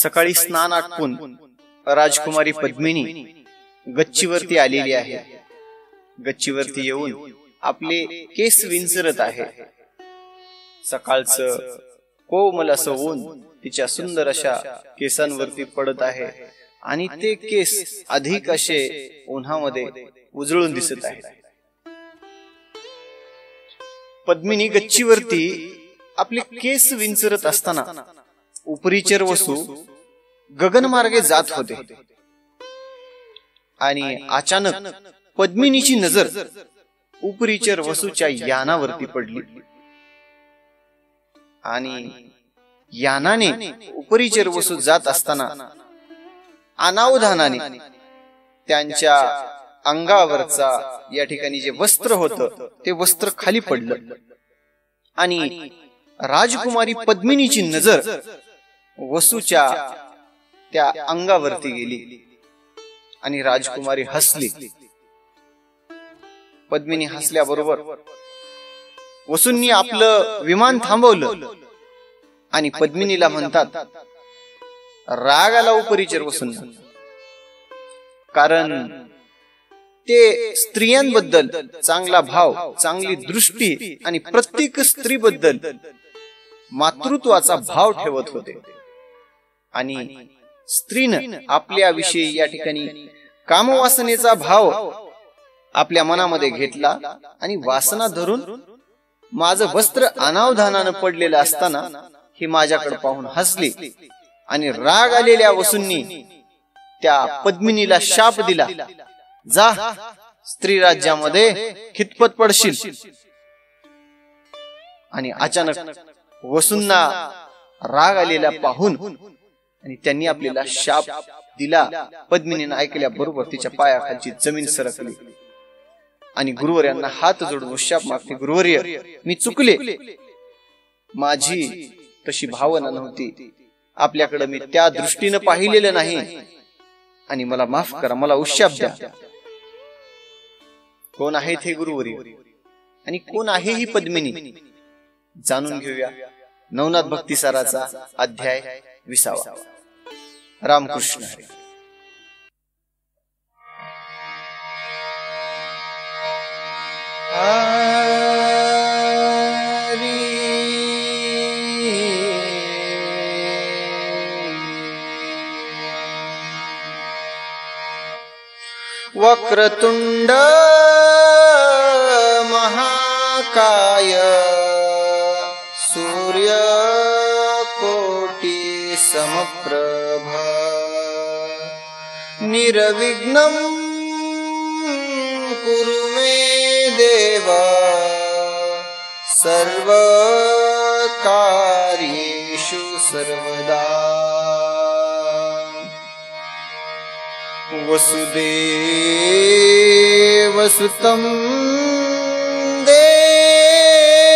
सकाळी स्नान आटपून राजकुमारी पद्मिनी गच्चीवरती आलेली आहे. गच्चीवरती येऊन आपले केस विंचरत आहे. सकाळचं कोमल असं ऊन तिच्या सुंदर अशा केसांवरती पडत आहे आणि ते केस अधिक असे उन्हामध्ये उजळून दिसत आहे. पद्मिनी गच्चीवरती आपले केस विंचरत असताना उपरीचर वसू गगनमार्गे जात होते आणि अचानक पद्मिनीची नजर उपरीचर वसूच्या यानावरती पडली आणि यानाने उपरीचर वसू जात असताना अनावधानाने त्यांच्या अंगावरचा या ठिकाणी जे वस्त्र होतं ते वस्त्र खाली पडलं आणि राजकुमारी पद्मिनीची नजर वसूच्या त्या अंगावरती गेली आणि राजकुमारी हसली. पद्मिनी हसल्याबरोबर वसूंनी आपलं विमान थांबवलं आणि पद्मिनीला म्हणतात, राग आला उपरीचर वसूंना, कारण ते स्त्रियांबद्दल चांगला भाव, चांगली दृष्टी आणि प्रत्येक स्त्रीबद्दल मातृत्वाचा भाव ठेवत होते आणि स्त्रीनं आपल्या विषयी या ठिकाणी कामवासनेचा भाव आपल्या मनामध्ये घेतला आणि वासना धरून माझं वस्त्र अनावधानानं पडलेलं असताना ही माझ्याकडे पाहून हसली आणि राग आलेल्या वसूंनी त्या पद्मिनीला शाप दिला, जा स्त्री राज्यामध्ये खितपत पडशील. आणि अचानक वसूंना राग आलेला पाहून आणि त्यांनी आपल्याला शाप दिला. पद्मिनीनं ऐकल्याबरोबर तिच्या पायाखालची जमीन सरकली आणि गुरुवर्यांना हात जोडून शाप मागते, गुरुवर्य मी चुकले, माझी तशी भावना नव्हती, आपल्याकडे मी त्या दृष्टीनं पाहिलेलं नाही आणि मला माफ करा, मला उशाप द्या. कोण आहेत हे गुरुवर्य आणि कोण आहे ही पद्मिनी, जाणून घेऊया नवनाथ भक्तिसाराचा अध्याय 20. रामकृष्ण हरी. वक्रतुंड महाकाय सूर्य कोटि समप्रभ निर्विघ्नं कुरु मे देव सर्वकार्येषु सर्वदा. वसुदेवसुतं देवं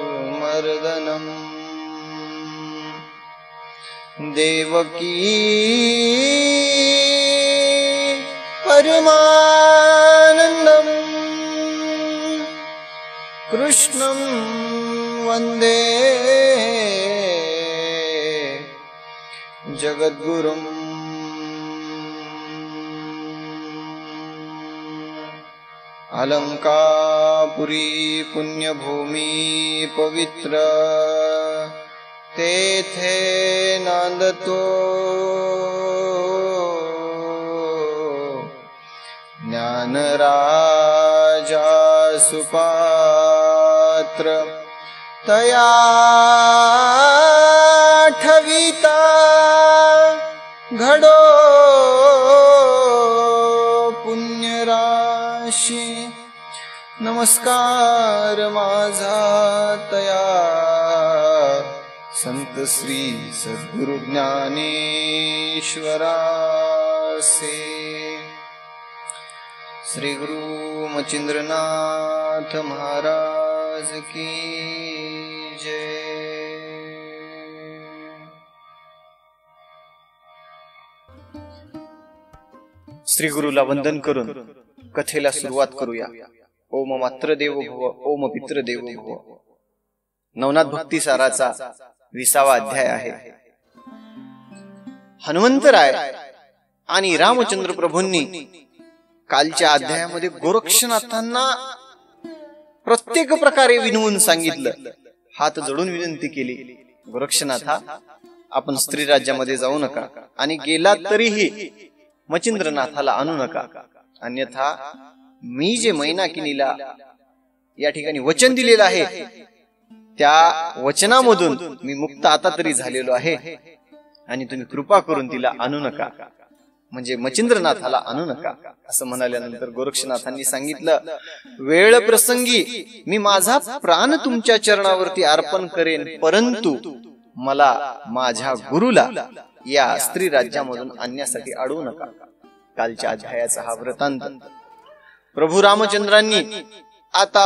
कंसचाणूरमर्दनं देवकी परमानन्दं कृष्णं वन्दे जगद्गुरुम्. अलंकापुरी पुण्यभूमी पवित्र तेथे नांदतो ज्ञानराजा सुपात्र तया ठविता घडो पुण्यराशी. नमस्कार माझा तया संत श्री सद्गुरु ज्ञानेश्वरासे. श्री गुरु मचिंद्रनाथ महाराज की जय. श्री गुरुला वंदन करून कथेला सुरुवात करूया. ओम मात्र देवो भव, ओम पित्र देवो भव. नवनाथ भक्ती साराचा 20वा अध्याय आहे. हनुमंतराय आणि रामचंद्र प्रभूंनी कालच्या अध्यायामध्ये गोरक्षनाथांना प्रत्येक प्रकारे विनवून सांगितलं, हात जोडून विनंती केली, गोरक्षनाथा आपण स्त्री राज्यामध्ये जाऊ नका आणि गेला तरीही मचिंद्रनाथाला आणू नका, अन्यथा मी जे मैनाकिनीला या ठिकाणी वचन दिलेलं आहे त्या वचनामधून मी मुक्त आता तरी झालेलो आहे आणि तुम्ही कृपा करून तिला आणू नका, म्हणजे मचिंद्रनाथाला आणू नका असं म्हणाल्यानंतर गोरक्षनाथांनी सांगितलं, वेळ प्रसंगी मी माझा प्राण तुमच्या चरणावरती अर्पण करेन, परंतु मला माझ्या गुरुला या स्त्री राज्यामधून आणण्यासाठी अडवू नका. कालच्या अध्यायाचा हा वृत्तांत. प्रभू रामचंद्रांनी आता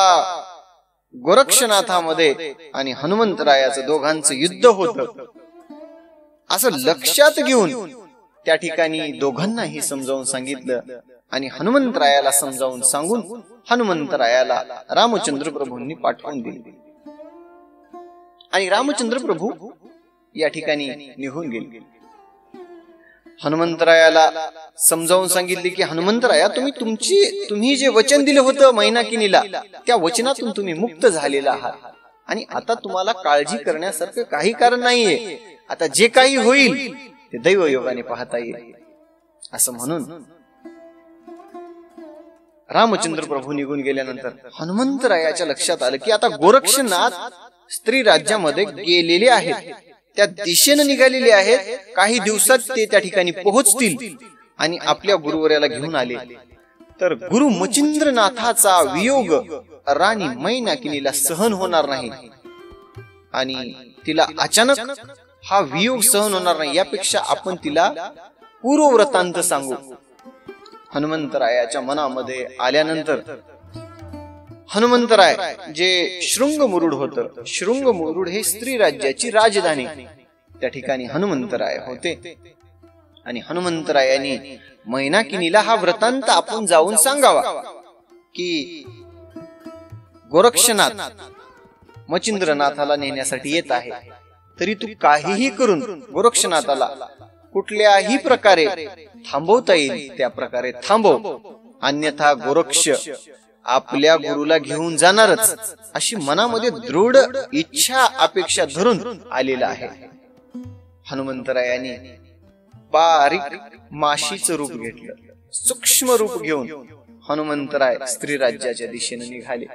गोरक्षनाथामध्ये आणि हनुमंतरायाचं दोघांचं युद्ध होतं असं लक्षात घेऊन त्या ठिकाणी दोघांनाही समजावून सांगितलं आणि हनुमंतरायाला समजावून सांगून हनुमंतरायाला रामचंद्र प्रभूंनी पाठवून दिले आणि रामचंद्र प्रभू या ठिकाणी निघून गेले. हनुमंतरायाला समजावून सांगितले की हनुमंतराया तुम्ही जे वचन दिलं होतं मैनाकिनीला त्या वचनातून तुम्ही मुक्त झालेला आहात आणि आता तुम्हाला काळजी करण्यासारखं काही कारण नाहीये, आता जे काही होईल ते दैवयोगाने पाहता येईल असं म्हणून रामचंद्र प्रभू निघून गेल्यानंतर हनुमंतरायाच्या लक्षात आलं की आता गोरक्षनाथ स्त्री राज्यामध्ये गेलेले आहेत, त्या दिशेने निघालेले आहेत, काही दिवसात ते त्या ठिकाणी पोहोचतील आणि आपल्या गुरुवर्याला घेऊन आले तर गुरु मचिंद्रनाथाचा वियोग राणी मैनाकिनीला सहन होणार नाही आणि तिला अचानक हा वियोग सहन होणार नाही, यापेक्षा आपण तिला पूर्ववृत्तांत सांगू. हनुमंतरायाच्या मनामध्ये आल्यानंतर हनुमंतराय जे शृंगमुरुड होतं, शृंगमुरुड हे स्त्री राज्याची राजधानी, त्या ठिकाणी हनुमंतराय होते आणि हनुमंतरायांनी मैनाकिनीला हा वृत्तांत आपण जाऊन सांगावा की गोरक्षनाथ मचिंद्रनाथाला नेण्यासाठी येत आहे, तरी तू काहीही करून गोरक्षनाथाला कुठल्याही प्रकारे थांबवता येईल त्या प्रकारे थांबव, अन्यथा गोरक्ष आपल्या गुरुला घेऊन जाणारच अशी मनामध्ये दृढ इच्छा अपेक्षा धरून आलेला आहे. हनुमंतरायांनी बारीक माशीचं रूप घेतलं, सूक्ष्म रूप घेऊन हनुमंतराय स्त्री राज्याच्या दिशेने निघाले.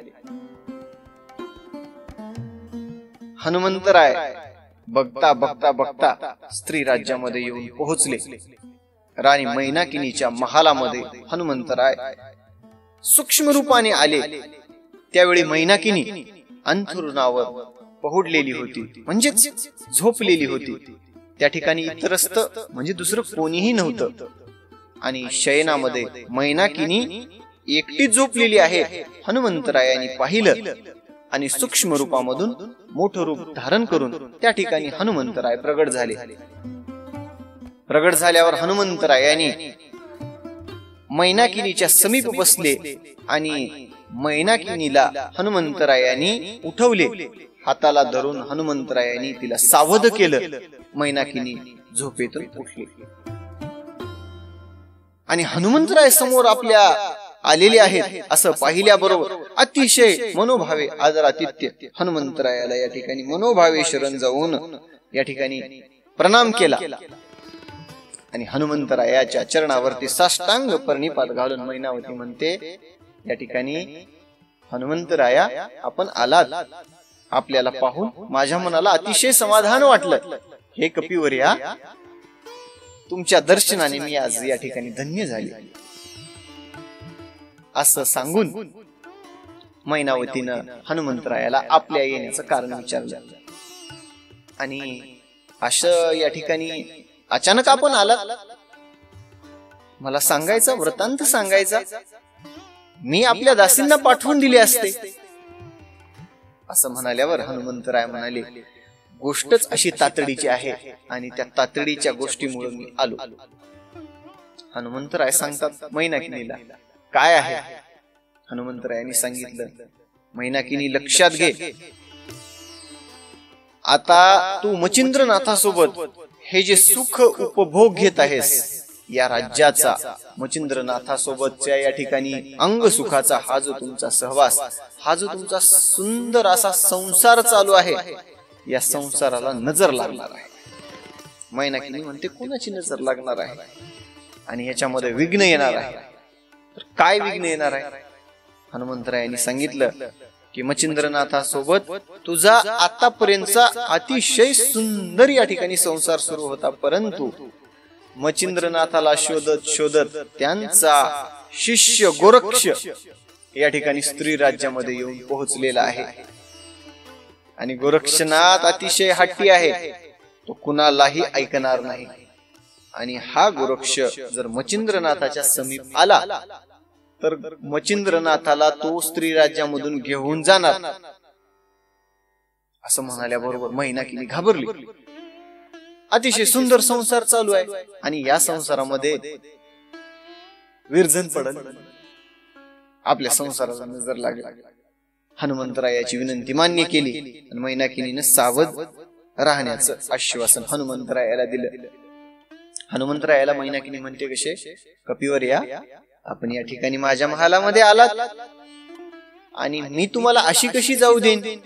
हनुमंतराय बघता बघता बघता स्त्री राज्यामध्ये येऊन पोहोचले. राणी मैनाकिनीच्या महालामध्ये हनुमंतराय सूक्ष्म रूपाने आले. त्यावेळी मैनाकिनी अंथरुणावर पहुडलेली होती, म्हणजेच झोपलेली होती. त्या ठिकाणी इतरस्त म्हणजे दुसरं कोणीही नव्हतं आणि शयनामध्ये मैनाकिनी एकटीच झोपलेली आहे. हनुमंतरायांनी पाहिलं आणि सूक्ष्म रूपामधून मोठं रूप धारण करून त्या ठिकाणी हनुमंतराय प्रगट झाले. प्रगट झाल्यावर हनुमंतरायांनी मैनाकिनीच्या समीप बसले आणि मैनाकिनीला हनुमंतरायांनी उठवले. हाताला धरून हनुमंतरायांनी तिला सावध केलं. मैनाकिनी झोपेतून उठली आणि हनुमंतराय समोर आपल्या आलेले आहेत असं पाहिल्याबरोबर अतिशय मनोभावे आदरातिथ्य हनुमंतरायाला या ठिकाणी मनोभावे शरण जाऊन या ठिकाणी प्रणाम केला आणि हनुमंतरायाच्या चरणावरती साष्टांग प्रणिपात घालून मैनावती म्हणते, या ठिकाणी हनुमंतराया आपण आलात, आपल्याला पाहून माझ्या मनाला अतिशय समाधान वाटलं. हे कपिवर्या, तुमच्या दर्शनाने मी आज या ठिकाणी धन्य झाले असं सांगून मैनावतीनं हनुमंतरायाला आपल्या येण्याचं कारण विचारलं आणि असं या ठिकाणी अचानक आपण आलात, मला सांगायचा, वृत्तांत सांगायचा, मी आपल्या दासींना पाठवून दिले असते असं म्हणाल्यावर हनुमंतराय म्हणाले, गोष्टच अशी तातडीची आहे आणि त्या तातडीच्या गोष्टीमुळे मी आलो. हनुमंतराय सांगतात मैनाकिनीला, काय आहे? हनुमंतरायांनी सांगितलं, मैनाकिनी लक्षात घे, आता तू मच्छिंद्रनाथासोबत हे जे सुख उपभोग घेत आहेस या राज्याचा, मच्छिंद्रनाथासोबतच्या या ठिकाणी अंग सुखाचा हा जो तुमचा सहवास, हा जो तुमचा सुंदर असा संसार चालू आहे, या संसाराला नजर लागणार आहे. मैनाकिनी म्हणते, कोणाची नजर लागणार आहे आणि याच्यामध्ये विघ्न येणार आहे? तर काय विघ्न येणार आहे? हनुमंतरायांनी सांगितलं की मच्छिंद्रनाथासोबत तुझा आतापर्यंतचा अतिशय सुंदर या ठिकाणी संसार सुरू होता, परंतु मच्छिंद्रनाथाला शोधत शोधत त्यांचा शिष्य गोरक्ष या ठिकाणी स्त्री राज्यामध्ये येऊन पोहोचलेला आहे. आणि गोरक्षनाथ अतिशय हट्टी आहे, तो कुणालाही ऐकणार नाही. आणि हा गोरक्ष जर मच्छिंद्रनाथाच्या समीप आला तर मच्छिंद्रनाथाला तो स्त्री राज्यामधून घेऊन जाणार. असं म्हणाल्याबरोबर मैनाकिनी घाबरली. अतिशय सुंदर संसार चालू आहे आणि या संसारामध्ये विरजन पडल, आपल्या संसाराला नजर लागली. हनुमंतरायाची विनंती मान्य केली आणि मैनाकिनीने सावध राहण्याचं आश्वासन हनुमंतरायाला दिलं. हनुमंतरायाला मैनाकिनी म्हणते, कसे कपिवर या, आपण या ठिकाणी माझ्या महालामध्ये आलात आणि मी तुम्हाला अशी कशी जाऊ देईन?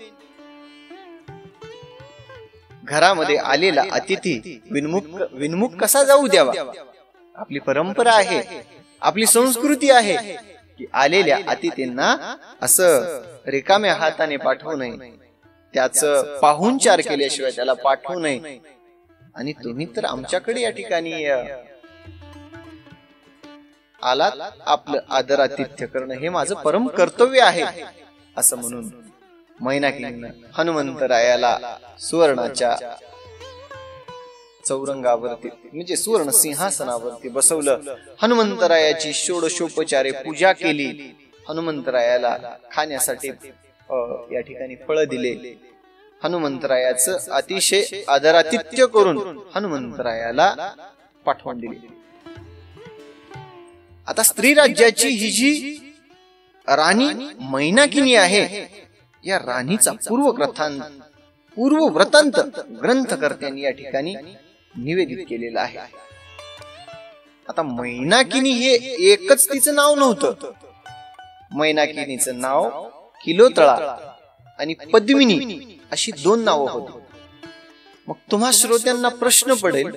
घरामध्ये आलेला अतिथी विनमुख कसा जाऊ द्यावा? आपली परंपरा आहे, आपली संस्कृती आहे की आलेल्या अतिथींना असं रिकाम्या हाताने पाठवू नये, त्याचं पाहुणचार केल्याशिवाय त्याला पाठवू नये. आणि तुम्ही तर आमच्याकडे या ठिकाणी आलात, आपलं आदरातिथ्य करणं हे माझं परम कर्तव्य आहे. असं म्हणून मैनाकिनीनं हनुमंतरायाला सुवर्णाच्या चौरंगावरती म्हणजे सुवर्ण सिंहासनावरती बसवलं. हनुमंतरायाची षोडशोपचारे पूजा केली. हनुमंतरायाला खाण्यासाठी या ठिकाणी फळं दिले. हनुमंतरायाचं अतिशय आदरातिथ्य करून हनुमंतरायाला पाठवून दिले. आता स्त्री राज्याची ही जी राणी मैनाकिनी आहे, या राणीचा पूर्वव्रतांत ग्रंथकर्त्यांनी या ठिकाणी निवेदित केलेला आहे. आता मैनाकिनी हे एकच तिचं नाव नव्हतं. मैनाकिनीचं नाव किलोतळा आणि पद्मिनी अशी दोन नावं होती. मग तुम्हा श्रोत्यांना प्रश्न पडेल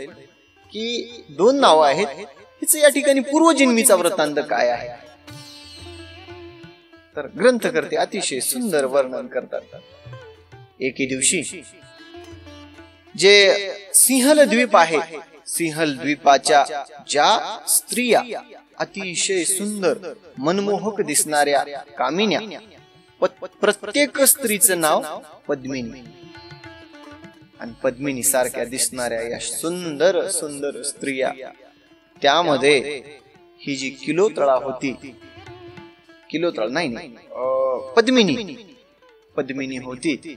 की दोन नावं आहेत, हिचं या ठिकाणी पूर्वजन्मीचा वृत्तांत काय आहे? तर ग्रंथकर्ते अतिशय सुंदर वर्णन करतात. एके दिवशी जे सिंहल द्वीप आहे, सिंहल द्वीपाच्या ज्या स्त्रिया अतिशय सुंदर मनमोहक दिसणाऱ्या कामिन्या, प्रत्येक स्त्रीचं नाव पद्मिनी. आणि पद्मिनी सारख्या दिसणाऱ्या या सुंदर सुंदर स्त्रिया, त्यामध्ये ही जी किलोतळा होती, किलोतळा नाही पद्मिनी होती.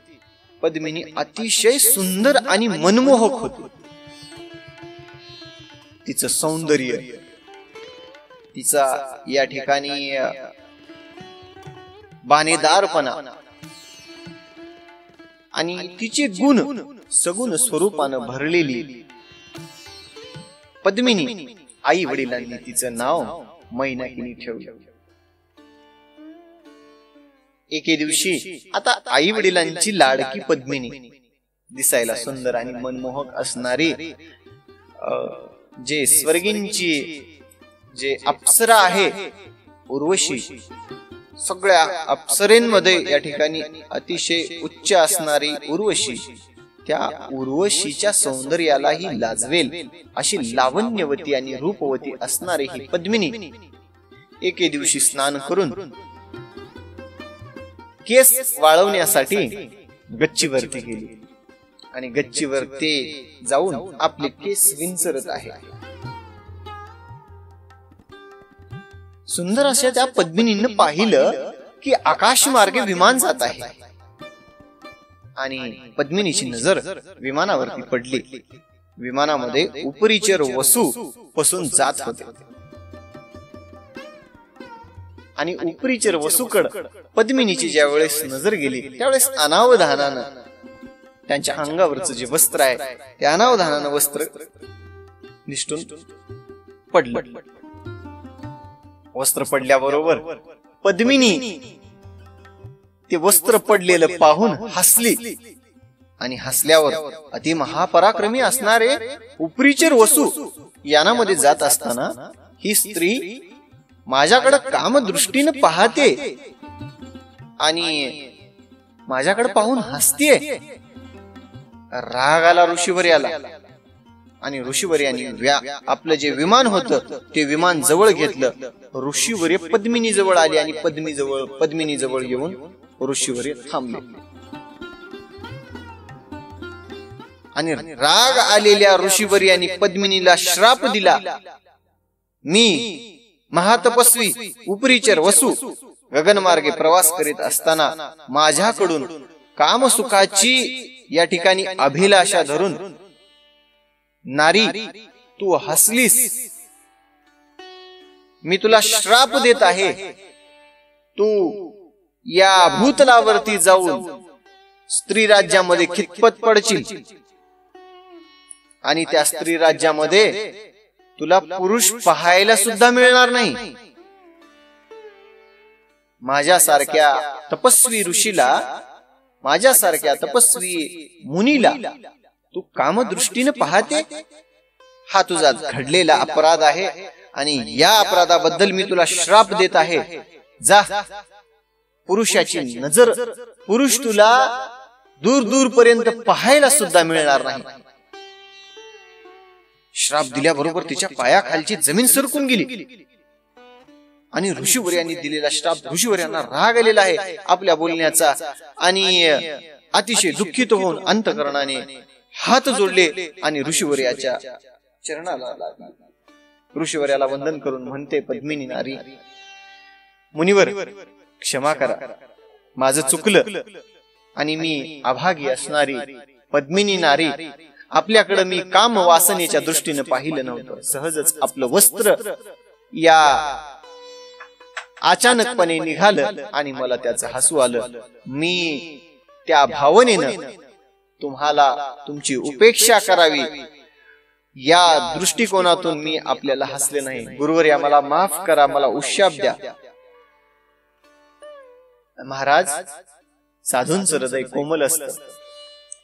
पद्मिनी अतिशय सुंदर आणि मनमोहक होती. तिचं सौंदर्य, तिचा या ठिकाणी बाणेदारपणा आणि तिचे गुण सगुण स्वरूपानं भरलेली पद्मिनी, आई वडिलांनी तिचं नाव मैनाकिनी ठेवलं. एके दिवशी आता आई वडिलांची लाडकी पद्मिनी, दिसायला सुंदर आणि मनमोहक असणारी जे स्वर्गींची जे अप्सरा आहे उर्वशी, सगळ्या अप्सरेंमध्ये या ठिकाणी अतिशय उच्च असणारी उर्वशी, त्या उर्वशीच्या सौंदर्यालाही लाजवेल अशी लावण्यवती आणि रूपवती असणारी ही पद्मिनी एके दिवशी स्नान करून केस वाळवण्यासाठी गच्चीवरती गेली. आणि गच्चीवर ते जाऊन आपले केस विंचरत आहे. सुंदर अशा त्या पद्मिनीनं पाहिलं की आकाश मार्गे विमान जात आहे. आणि पद्मिनीची नजर विमानावरती पडली. विमानामध्ये उपरिचर वसू बसून जात होते. आणि उपरीचर वसूकड पद्मिनीची ज्या वेळेस नजर गेली त्यावेळेस अनावधानानं त्यांच्या अंगावरचं जे वस्त्र आहे ते अनावधानानं वस्त्र निष्ठून पडलं. वस्त्र पडल्याबरोबर पद्मिनी ते वस्त्र पडलेलं पाहून हसली आणि हसल्यावर अति महापराक्रमी असणारे उपरीचर वसू यानामध्ये जात असताना ही स्त्री माझ्याकडे कामदृष्टीनं पाहते आणि माझ्याकडे पाहून हसतेय. राग आला ऋषीवर्याला आणि ऋषीवर्याने आपलं जे विमान होतं ते विमान जवळ घेतलं. ऋषीवर्य पद्मिनी जवळ आले आणि पद्मिनी जवळ येऊन ऋषीवर्य थांबले आणि राग आलेल्या ऋषीवर्याने पद्मिनीला श्राप दिला. मी महातपस्वी उपरीचर वसू गगनमार्गे प्रवास करीत असताना माझ्याकडून कामसुखाची या ठिकाणी अभिलाषा धरून नारी तू हसलीस. मी तुला श्राप देत आहे. तू या भूतलावरती जाऊन स्त्री राज्यामध्ये खितपत पडशील आणि त्या स्त्री राज्यामध्ये तुला पुरुष पाहायला सुद्धा मिळणार नाही. माझ्यासारख्या तपस्वी ऋषीला, माझ्यासारख्या तपस्वी मुनीला तू कामदृष्टीने पाहते. हा तुझा घडलेला अपराध आहे आणि या अपराधाबद्दल मी तुला श्राप देत आहे. जा, पुरुषाची नजर, पुरुष तुला दूर दूर पर्यंत पाहायला सुद्धा मिळणार नाही. श्राप दिल्याबरोबर तिच्या पायाखालची जमीन सरकून गेली आणि ऋषीवर्यांनी दिलेला श्राप, ऋषीवर्यांना राग आलेला आहे आपल्या बोलण्याचा आणि अतिशय दुःखित होऊन अंतःकरणाने हात जोडले आणि ऋषीवर्याच्या चरणाला लागले. ऋषीवर्याला वंदन करून म्हणते पद्मिनी नारी, मुनिवर क्षमा करा, माझं चुकलं आणि मी अभागी असणारी पद्मिनी नारी आपल्याकडे मी काम वासनेच्या दृष्टीने पाहिलं नव्हतं. सहजच आपलं वस्त्र या अचानकपणे निघालं आणि मला त्याचं हसू आलं. मी त्या भावनेनं तुम्हाला तुमची उपेक्षा करावी या दृष्टिकोनातून मी आपल्याला हसले नाही. गुरुवर्या मला माफ करा, मला उशाप द्या. महाराज, साधूंचं हृदय कोमल असतं,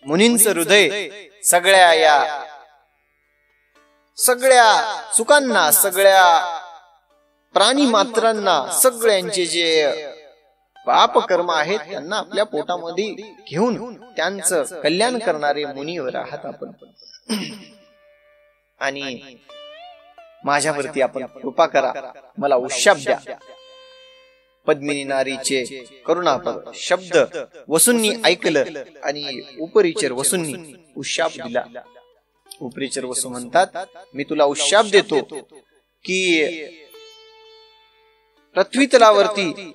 मुनींचं हृदय सगळ्या चुकांना, सगळ्या प्राणी मात्रांना, सगळ्यांचे जे पाप कर्म आहेत त्यांना आपल्या पोटामध्ये घेऊन त्यांचं कल्याण करणारे मुनीवर आहात आपण आणि माझ्यावरती आपण कृपा करा, मला उशाप द्या. पद्मिनी नारीचे करुणापद शब्द वसूंनी ऐकलं आणि उपरीचर वसूंनी उशाप दिला. उपरीचर वसू म्हणतात, मी तुला उशाप देतो की पृथ्वी तलावरती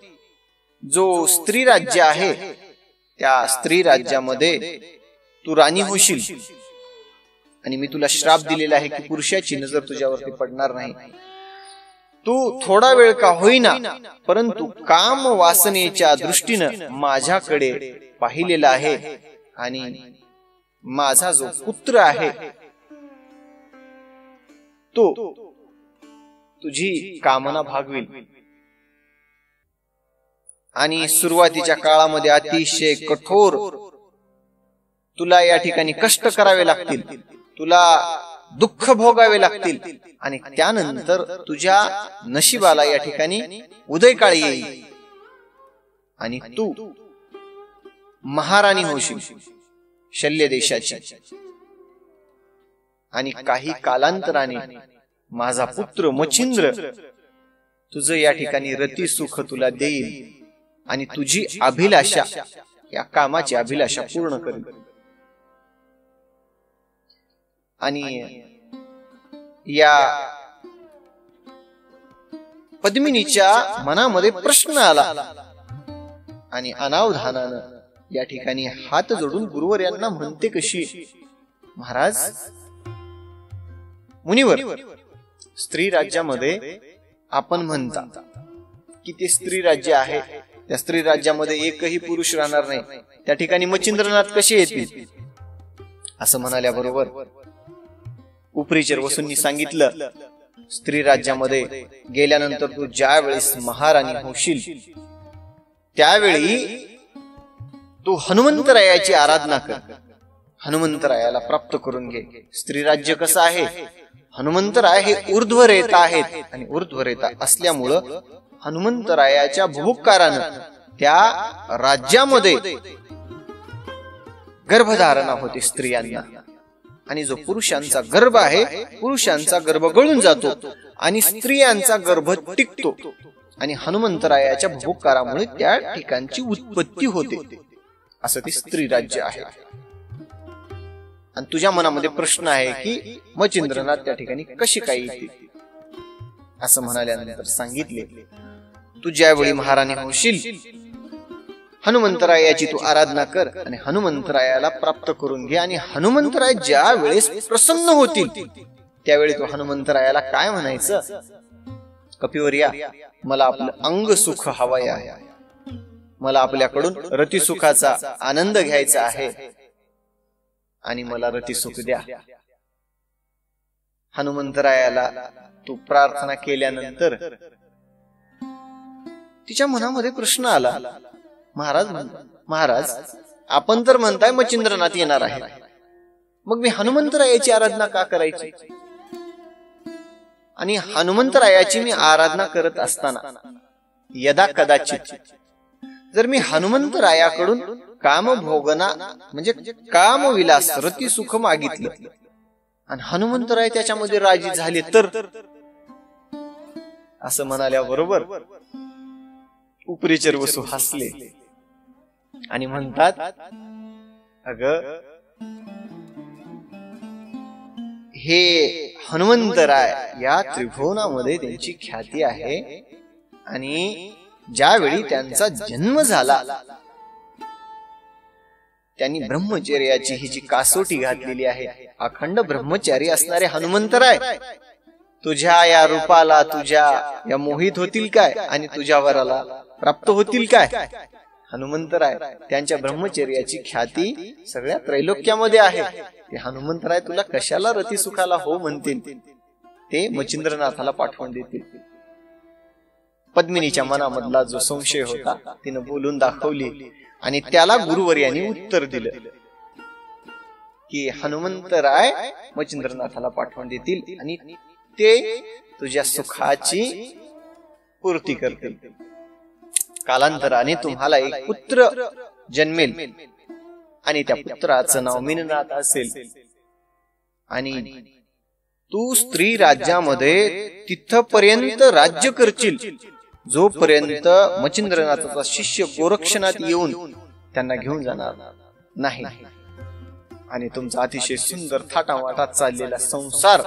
जो स्त्री राज्य आहे त्या स्त्री राज्यामध्ये तू राणी होशील आणि मी तुला श्राप दिलेला आहे की पुरुषाची नजर तुझ्यावरती पडणार नाही. तू थोडा वेळ का होईना परंतु काम वासनेच्या दृष्टीनं माझ्याकडे पाहिलेला आहे आणि माझा जो पुत्र आहे तो तुझी कामना भागविल. आणि सुरुवातीच्या काळामध्ये अतिशय कठोर तुला या ठिकाणी कष्ट करावे लागतील, तुला दुःख भोगावे लागतील आणि त्यानंतर तुझ्या नशिबाला या ठिकाणी उदयकाळ येईल आणि तू महाराणी होशील शल्य देशाची. आणि काही कालांतराने माझा पुत्र मच्छिंद्र तुझं या ठिकाणी रती सुख तुला देईल आणि तुझी अभिलाषा, या कामाची अभिलाषा पूर्ण करेल. आणि या पद्मिनीच्या मनामध्ये प्रश्न आला आणि अनावधानानं या ठिकाणी हात जोडून गुरुवर्यांना म्हणते कशी, महाराज मुनिवर, स्त्री राज्यामध्ये आपण म्हणता की ते स्त्री राज्य आहे, त्या स्त्री राज्यामध्ये एकही पुरुष राहणार नाही, त्या ठिकाणी मच्छिंद्रनाथ कसे येतील असं म्हणाल्याबरोबर उपरीचर वसूंनी सांगितलं, स्त्री राज्यामध्ये गेल्यानंतर तू ज्या वेळेस महाराणी होशील त्यावेळी तू हनुमंतरायाची आराधना कर, हनुमंतरायाला प्राप्त करून घे. स्त्री राज्य कसं आहे, हनुमंतराय हे ऊर्ध्वरेता आहेत आणि ऊर्ध्वरेता असल्यामुळं हनुमंतरायाच्या भूपकारानं त्या राज्यामध्ये गर्भधारणा होते स्त्रियांना, आणि जो पुरुषांचा गर्भ आहे, पुरुषांचा गर्भ गळून जातो आणि स्त्रियांचा गर्भ टिकतो, आणि हनुमंतरायाच्या भूपकारामुळे त्या ठिकाणची उत्पत्ती होते. असं ते स्त्री राज्य आहे. आणि तुझ्या मनामध्ये प्रश्न आहे की मच्छिंद्रनाथ त्या ठिकाणी कशी काय येते असं म्हणाल्यानंतर सांगितले, तू ज्यावेळी महाराणी होशील हनुमंतरायाची तू आराधना कर आणि हनुमंतरायाला प्राप्त करून घे. आणि हनुमंतराय ज्या वेळेस प्रसन्न होतील त्यावेळी तू हनुमंतरायाला काय म्हणायचं, कपिवर्या मला आपलं अंग सुख हवंय आहे, मला आपल्याकडून रतिसुखाचा आनंद घ्यायचा आहे आणि मला रतिसुख द्या. हनुमंतरायाला तू प्रार्थना केल्यानंतर तिच्या मनामध्ये प्रश्न आला, महाराज आपण तर म्हणताय मच्छिंद्रनाथ येणार आहे, मग मी हनुमंतरायाची आराधना का करायची? आणि हनुमंतरायाची मी आराधना करत असताना यदा कदाचित जर मी हनुमंतरायाकडून कामभोगना म्हणजे कामविलास रतिसुख मागितलं आणि हनुमंतराय त्याच्यामध्ये राजी झाले तर, असं म्हणाल्याबरोबर उपरीचर वसू हसले आणि म्हणतात, अगं हे हनुमंतराय या त्रिभुवनामध्ये त्यांची ख्याती आहे, आणि ज्यावेळी त्यांचा जन्म झाला त्यांनी ब्रह्मचर्याची ही जी कासोटी घातलेली आहे, अखंड ब्रह्मचारी असणारे हनुमंतराय तुझ्या या रूपाला, तुझ्या या मोहित होतील काय आणि तुझ्या वराला प्राप्त होतील काय? हनुमंतराय त्यांच्या ब्रह्मचर्याची ख्याती सगळ्या त्रैलोक्यामध्ये आहे. ते हनुमंतराय तुला कशाला रतिसुखाला हो म्हणतील, ते मच्छिंद्रनाथाला पाठवून देतील. पद्मिनीच्या मनामधला जो संशय होता तिनं बोलून दाखवली आणि त्याला गुरुवर्यांनी उत्तर दिलं की हनुमंतराय मच्छिंद्रनाथाला पाठवून देतील आणि ते तुझ्या सुखाची पूर्ती करतील. कालांतराने तुम्हाला एक पुत्र जन्मेल आणि त्या पुत्राचं नाव मीननाथ असेल, आणि तू स्त्री राज्यामध्ये तिथपर्यंत राज्य करशील जोपर्यंत मच्छिंद्रनाथाचा शिष्य गोरक्षनाथ येऊन त्यांना घेऊन जाणार नाही. आणि तुमचा अतिशय सुंदर थाटामाटात चाललेला संसार,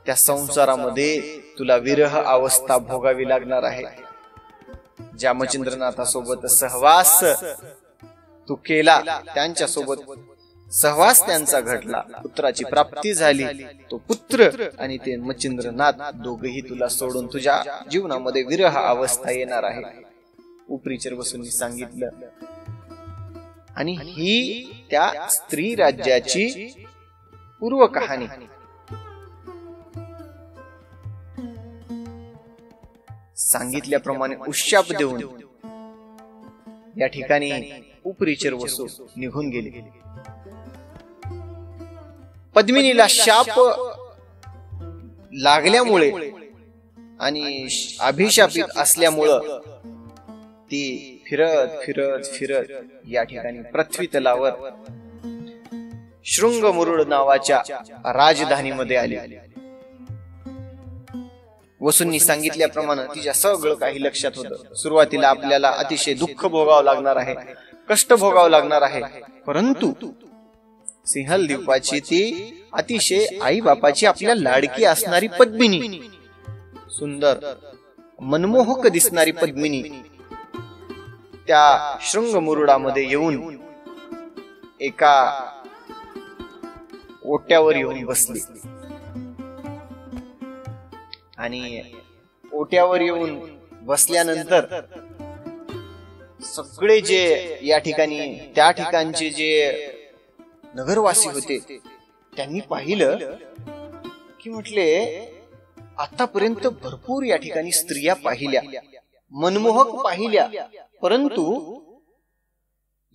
त्या संसारामध्ये तुला विरह अवस्था भोगावी लागणार आहे. ज्या मच्छिंद्रनाथासोबत सहवास तू केला, त्यांच्या सोबत सहवास त्यांचा घडला, पुत्राची प्राप्ती झाली, तो पुत्र आणि ते मच्छिंद्रनाथ दोघेही तुला सोडून तुझ्या जीवनामध्ये विरह अवस्था येणार आहे. उपरीचर वसूंनी सांगितलं. आणि ही त्या स्त्री राज्याची पूर्व कहाणी. सांगितल्याप्रमाणे उशाप देऊन या ठिकाणी उपरीचर वसू निघून गेले. पद्मिनीला शाप लागल्यामुळे आणि अभिशापित असल्यामुळं ती फिरत फिरत फिरत या ठिकाणी पृथ्वी तलावर शृंगमुरुड नावाच्या राजधानीमध्ये आली. वसूंनी सांगितल्याप्रमाणे तिच्या सगळं काही लक्षात होतं. सुरुवातीला आपल्याला अतिशय दुःख भोगावं लागणार आहे, कष्ट भोगावं लागणार आहे, परंतु सिंहल द्वीपाची ती अतिशय आई बापाची आपल्या लाडकी असणारी पद्मिनी, सुंदर मनमोहक दिसणारी पद्मिनी त्या शृंगमुरुडामध्ये येऊन एका ओट्यावर येऊन बसली आणि ओट्यावर येऊन बसल्यानंतर सगळे जे या ठिकाणी त्या ठिकाणचे जे नगरवासी होते त्यांनी पाहिलं की म्हटले आतापर्यंत भरपूर या ठिकाणी स्त्रिया पाहिल्या, मनमोहक पाहिल्या, परंतु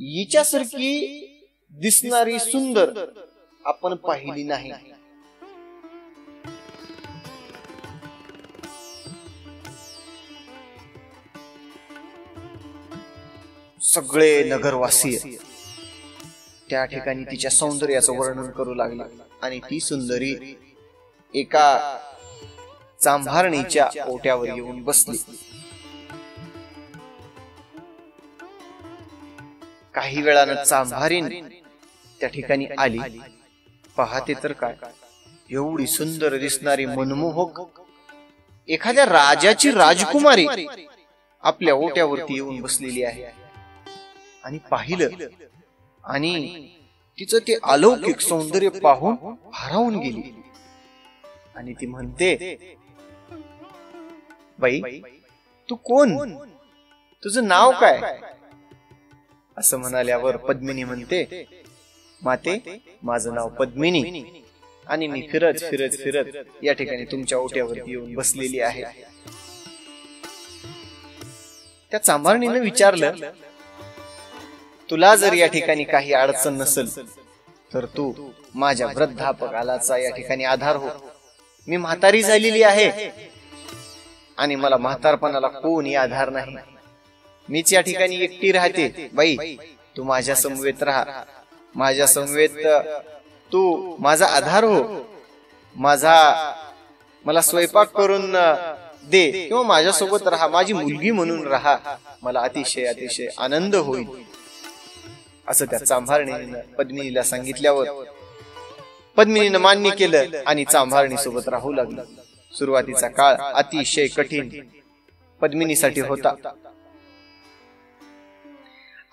हिच्यासारखी दिसणारी सुंदर आपण पाहिली नाही. सगळे नगरवासी त्या ठिकाणी तिच्या सौंदर्याचं वर्णन करू लागले आणि ती सुंदरी एका चांभारणीच्या ओट्यावर येऊन बसली. काही वेळानं चांभारीण त्या ठिकाणी आली. पाहते तर काय, एवढी सुंदर दिसणारी मनमोहक एखाद्या राजाची राजकुमारी आपल्या ओट्यावरती येऊन बसलेली आहे. आणि पाहिलं आणि तिचं ते अलौकिक सौंदर्य पाहून भारावून गेली. आणि ती म्हणते, बाई तू कोण, तुझं नाव काय? असं म्हणाल्यावर पद्मिनी म्हणते, माते माझं नाव पद्मिनी आणि मी फिरत फिरत फिरत या ठिकाणी तुमच्या ओट्यावरती येऊन बसलेली आहे. त्या चांभारणीनं विचारलं, तुला जर या ठिकाणी काही अडचण नसेल तर तू माझ्या वृद्धापकालाचा या ठिकाणी आधार हो. मी म्हातारी झालेली आहे आणि मला म्हातारपणाला कोणी आधार नाही. मीच या ठिकाणी एकटी राहते. बाई तू माझ्या समवेत राहा, माझ्या समवेत तू माझा आधार हो. मला स्वयंपाक करून दे किंवा माझ्यासोबत राहा, माझी मुलगी म्हणून राहा, मला अतिशय अतिशय आनंद होईल. असं त्या चांभारणीनं पद्मिनीला सांगितल्यावर पद्मिनीनं मान्य केलं आणि चांभारणी सोबत राहू लागलं. सुरुवातीचा काळ अतिशय कठीण पद्मिनीसाठी होता.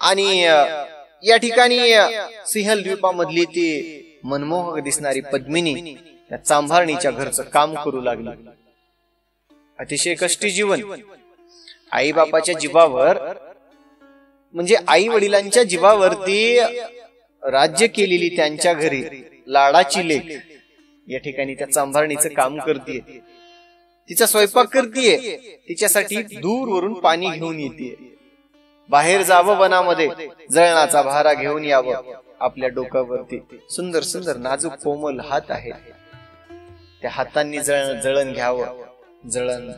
आणि या ठिकाणी सिंहल द्वीपामधली ती मनमोहक दिसणारी पद्मिनी त्या चांभारणीच्या घरचं काम करू लागली. अतिशय कष्टी जीवन. आई बापाच्या जीवावर म्हणजे आई वडिलांच्या जीवावरती राज्य केलेली त्यांच्या घरी लाडाची लेक या ठिकाणी त्या चांभारणीचं काम करते. तिचा स्वयंपाक करते, तिच्यासाठी दूरवरून पाणी घेऊन येते. बाहेर जावं वनामध्ये, जळणाचा भारा घेऊन यावं. आपल्या डोक्यावरती सुंदर सुंदर नाजूक कोमल हात आहेत, त्या हातांनी जळण घ्यावं, जळण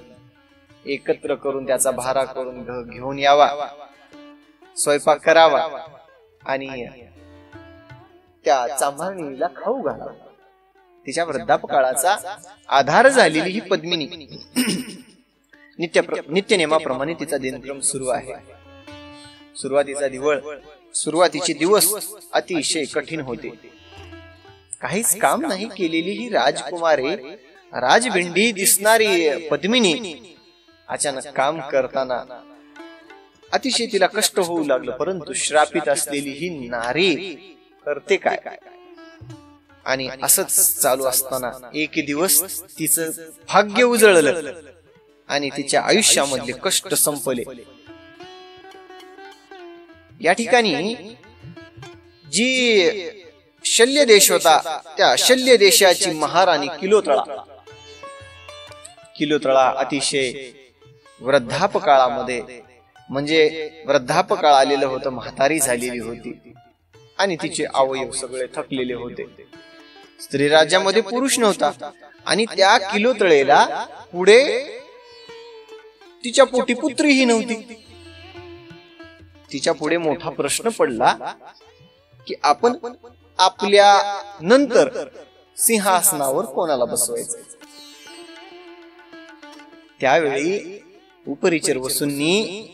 एकत्र करून त्याचा भारा करून घेऊन यावा, स्वयंपाक करावा आणि त्या चांभारणीला खाऊ घालावा. तिच्या वृद्धापकाळाचा आधार झालेली ही पद्मिनी नित्यनेमाप्रमाणे तिचा दिनक्रम सुरू आहे. सुरुवातीचे दिवस अतिशय कठीण होते. काहीच काम नाही केलेली ही राजकुमारी, राजबिंडी दिसणारी पद्मिनी अचानक काम करताना अतिशय तिला कष्ट होऊ लागलं. परंतु श्रापित असलेली ही नारी करते काय? आणि असंच चालू असताना एक दिवस तिचं भाग्य उजळलं आणि तिच्या आयुष्यामधले कष्ट संपले. या ठिकाणी जी शल्य देश होता, त्या शल्य देशाची महाराणी किलोतळा अतिशय वृद्धापकाळामध्ये म्हणजे वृद्धापकाळ आलेलं होतं, म्हातारी झालेली होती आणि तिचे अवयव सगळे थकलेले होते. स्त्री राज्यामध्ये पुरुष नव्हता आणि त्या किलोतळेला पुढे तिच्या पोटी पुत्रीही नव्हती. तिच्या पुढे मोठा प्रश्न पडला की आपण आपल्या नंतर सिंहासनावर कोणाला बसवायचं. त्यावेळी उपरिचर वसूंनी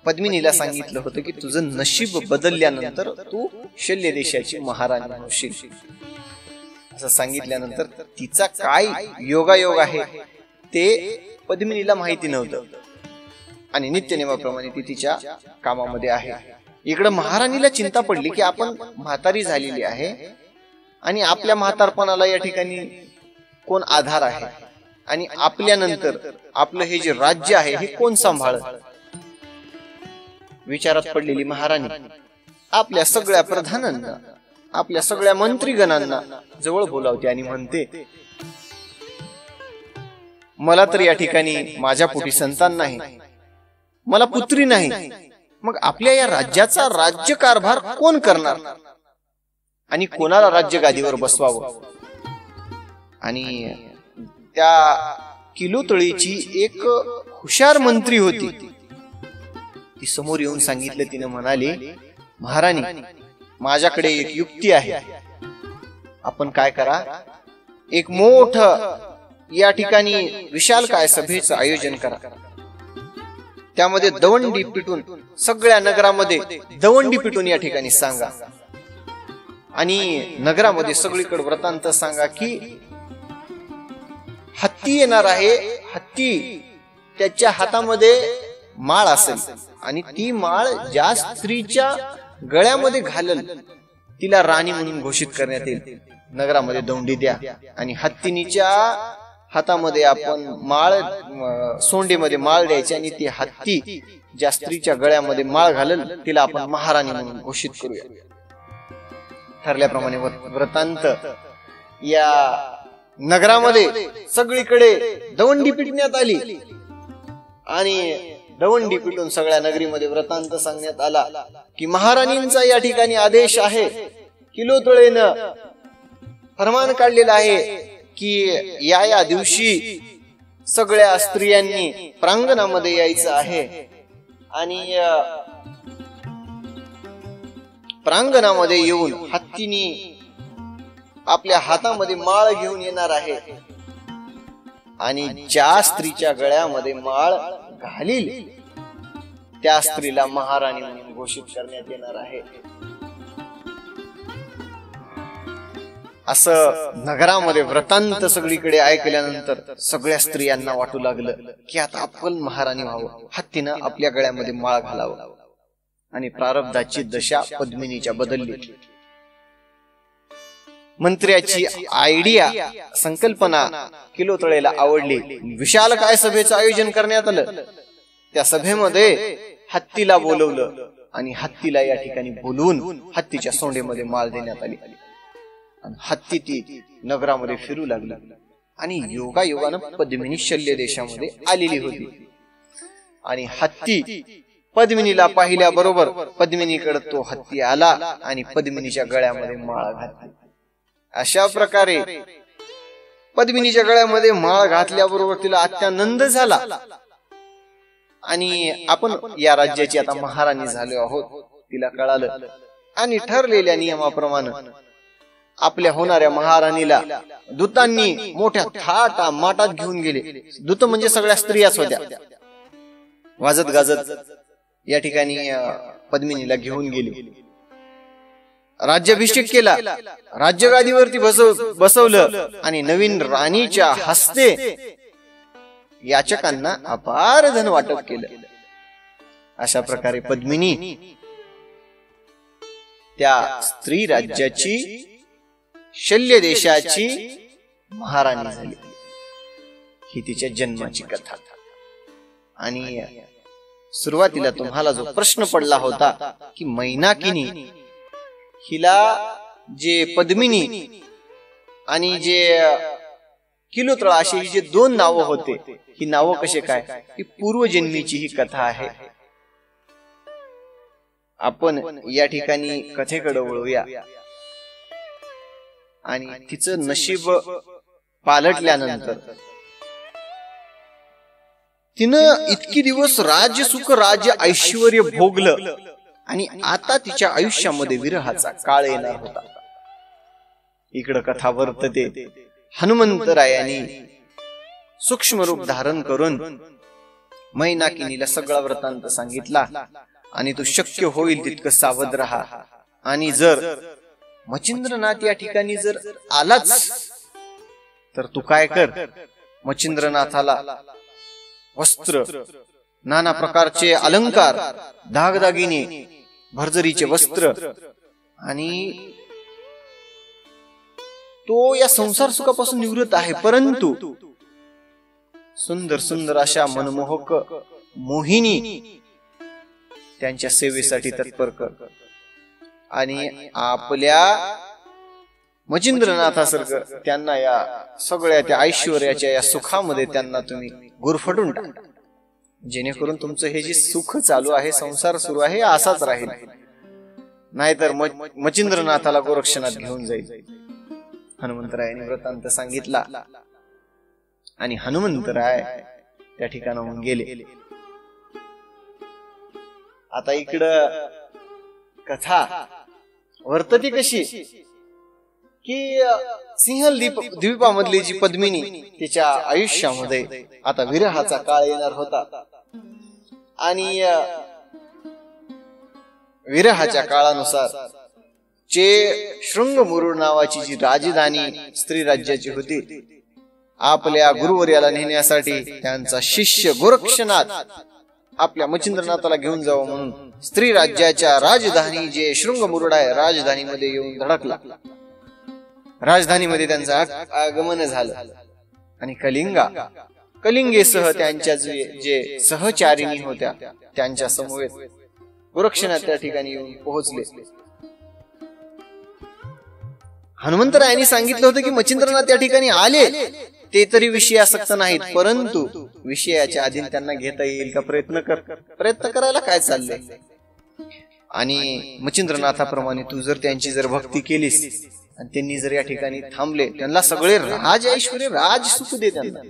पद्मिनीला सांगितलं होतं की तुझं नशीब बदलल्यानंतर तू शल्य देशाची महाराणी होशील. असं सांगितल्यानंतर तिचा काय योगायोग आहे ते पद्मिनीला माहिती नव्हतं आणि नित्यनेमाप्रमाणे ती तिच्या कामामध्ये आहे. इकडं महाराणीला चिंता पडली की आपण म्हातारी झालेली आहे आणि आपल्या म्हातारपणाला या ठिकाणी कोण आधार आहे. आणि आपल्यानंतर आपलं हे जे राज्य आहे हे कोण सांभाळत? विचारात पडलेली महाराणी आपल्या सगळ्या प्रधानांना, आपल्या सगळ्या मंत्रीगणांना जवळ बोलावते आणि म्हणते, मला तर या ठिकाणी माझ्या पोटी संतान नाही, मला पुत्री नाही, मग आपल्या या राज्याचा राज्यकारभार कोण करणार आणि कोणाला राज्य गादीवर बसवावं? आणि त्या किलोतळीची एक हुशार मंत्री होती, ती समोर येऊन सांगितलं. तिने म्हणाली, महाराणी, माझ्याकडे एक युक्ती आहे. आपण काय करा, एक मोठ या ठिकाणी विशालकाय सभेचं आयोजन करा. त्यामध्ये दवंडी पिटून, सगळ्या नगरामध्ये दवंडी पिटून या ठिकाणी सांगा आणि नगरामध्ये सगळीकडे वृत्तांत सांगा की हत्ती येणार आहे. हत्ती त्याच्या हातामध्ये माळ असेल आणि ती माळ ज्या स्त्रीच्या गळ्यामध्ये घालल तिला राणी म्हणून घोषित करण्यात येईल. नगरामध्ये दौंडी द्या आणि हत्तीनीच्या हातामध्ये आपण माळ, सोंडीमध्ये माळ द्यायची आणि ती हत्ती ज्या स्त्रीच्या गळ्यामध्ये माळ घालल तिला आपण महाराणी म्हणून घोषित करूया. ठरल्याप्रमाणे वृत्तांत या नगरामध्ये सगळीकडे दवंडी पिटण्यात आली आणि दवंडी पिटून सगळ्या नगरीमध्ये वृत्तांत सांगण्यात आला की महाराणींचा या ठिकाणी आदेश आहे. किलोतळेनं फरमान काढलेला आहे की या दिवशी सगळ्या स्त्रियांनी प्रांगणामध्ये यायचं आहे आणि प्रांगणामध्ये येऊन हत्तीनी आपल्या हातामध्ये माळ घेऊन येणार आहे आणि ज्या स्त्रीच्या गळ्यामध्ये माळ घालील त्या स्त्रीला महाराणी म्हणून घोषित करण्यात येणार आहे. असं नगरामध्ये वृत्तांत सगळीकडे ऐकल्यानंतर सगळ्या स्त्रियांना वाटू लागलं की आता आपण महाराणी व्हावं, हत्तीनं आपल्या गळ्यामध्ये माळ घालावं. आणि प्रारब्धाची दशा पद्मिनीच्या बदलली. मंत्र्याची आयडिया, संकल्पना किलोतळेला आवडली. विशालकाय सभेचं आयोजन करण्यात आलं. त्या सभेमध्ये हत्तीला बोलवलं आणि हत्तीला या ठिकाणी बोलवून हत्तीच्या सोंडेमध्ये माळ देण्यात आली. हत्ती ती नगरामध्ये फिरू लागला आणि योगायोगानं पद्मिनी शल्य देशामध्ये आलेली होती आणि हत्ती पद्मिनीला पाहिल्याबरोबर पद्मिनीकडे तो हत्ती आला आणि पद्मिनीच्या गळ्यामध्ये माळ घातली. अशा प्रकारे पद्मिनीच्या गळ्यामध्ये माळ घातल्याबरोबर तिला अत्यानंद झाला आणि आपण या राज्याची आता महाराणी झालो आहोत तिला कळालं. आणि ठरलेल्या नियमाप्रमाणे आपल्या होणाऱ्या महाराणीला दूतांनी मोठ्या थाटा माटात घेऊन गेले. दूत म्हणजे सगळ्या स्त्रियाच होत्या. वाजत गाजत या ठिकाणी पद्मिनीला घेऊन गेले. राज्याभिषेक केला, राज्यगादीवरती बसवलं आणि नवीन राणीच्या हस्ते याचकांना अपार धन वाटप केलं. अशा प्रकारे पद्मिनी त्या स्त्री राज्याची, शल्य देशाची महाराणी झाली. ही तिच्या जन्माची कथा. आणि सुरुवातीला तुम्हाला जो प्रश्न पडला होता की मैनाकिनी हिला जे पद्मिनी आणि जे किलोतळा अशी जे दोन नावं होते, ही नावं कसे काय, ही पूर्वजन्मीची ही कथा आहे. आपण या ठिकाणी कथेकडे वळूया. आणि तिचं नशीब पालटल्यानंतर तिनं इतकी दिवस राज्य सुख, राज्य ऐश्वर्य भोगलं आणि आता तिच्या आयुष्यामध्ये विरहाचा काळ येणार होता. इकडं कथा वर्तते. हनुमंतरायांनी सूक्ष्म रूप धारण करून मैनाकिनीला सगळा वृत्तांत सांगितला आणि तू शक्य होईल तितकं सावध राहा. आणि जर मच्छिंद्रनाथ या ठिकाणी जर आलाच तर तू काय कर, मच्छिंद्रनाथाला वस्त्र, नाना प्रकारचे अलंकार, दागदागिने, भरजरीचे वस्त्र आणि तो या संसार सुखापासून निवृत्त आहे, परंतु सुंदर सुंदर अशा मनमोहक मोहिनी त्यांच्या सेवेसाठी तत्पर कर आणि आपल्या मचिंद्रनाथासारखं त्यांना या सगळ्या त्या ऐश्वर्याच्या या सुखामध्ये त्यांना तुम्ही गुरफटून टाका, जेणेकरून तुमचं हे जे सुख चालू आहे, संसार सुरू आहे, असाच राहील, नाहीतर मचिंद्रनाथाला गोरक्षनाथ घेऊन जाईल. हनुमंतरायाने वृत्तांत सांगितला आणि हनुमंतराय त्या ठिकाणाहून गेले. आता इकडं कथा वर्तती कशी की सिंहल द्वीपामधली जी पद्मिनी तिच्या आयुष्यामध्ये आता विरहाचा काळ येणार होता आणि विरहाच्या काळानुसार जे शृंगमुरुड नावाची जी राजधानी स्त्री राज्याची होती, आपल्या गुरुवर्याला नेण्यासाठी त्यांचा शिष्य गोरक्षनाथ आपल्या मचिंद्रनाथाला घेऊन जावं म्हणून स्त्री राज्याच्या राजधानी जे शृंगमुरुड आहे राजधानीमध्ये येऊन धडकला. राजधानीमध्ये त्यांचं आगमन झालं आणि कलिंगेसह त्यांच्या जे सहचारिणी होत्या त्यांच्या समवेत गोरक्षनाथ त्या ठिकाणी येऊन पोहोचले. हनुमंतरायांनी सांगितलं होतं की मचिंद्रनाथ त्या ठिकाणी आले, ते तरी विषयासक्त नाहीत, परंतु विषयाच्या आधी त्यांना घेता येईल का प्रयत्न करायला काय चाललंय. आणि मचिंद्रनाथाप्रमाणे तू जर त्यांची जर भक्ती केलीस आणि त्यांनी जर या ठिकाणी थांबले, त्यांना सगळे राज ऐश्वर्य राज सुख दे त्यांना,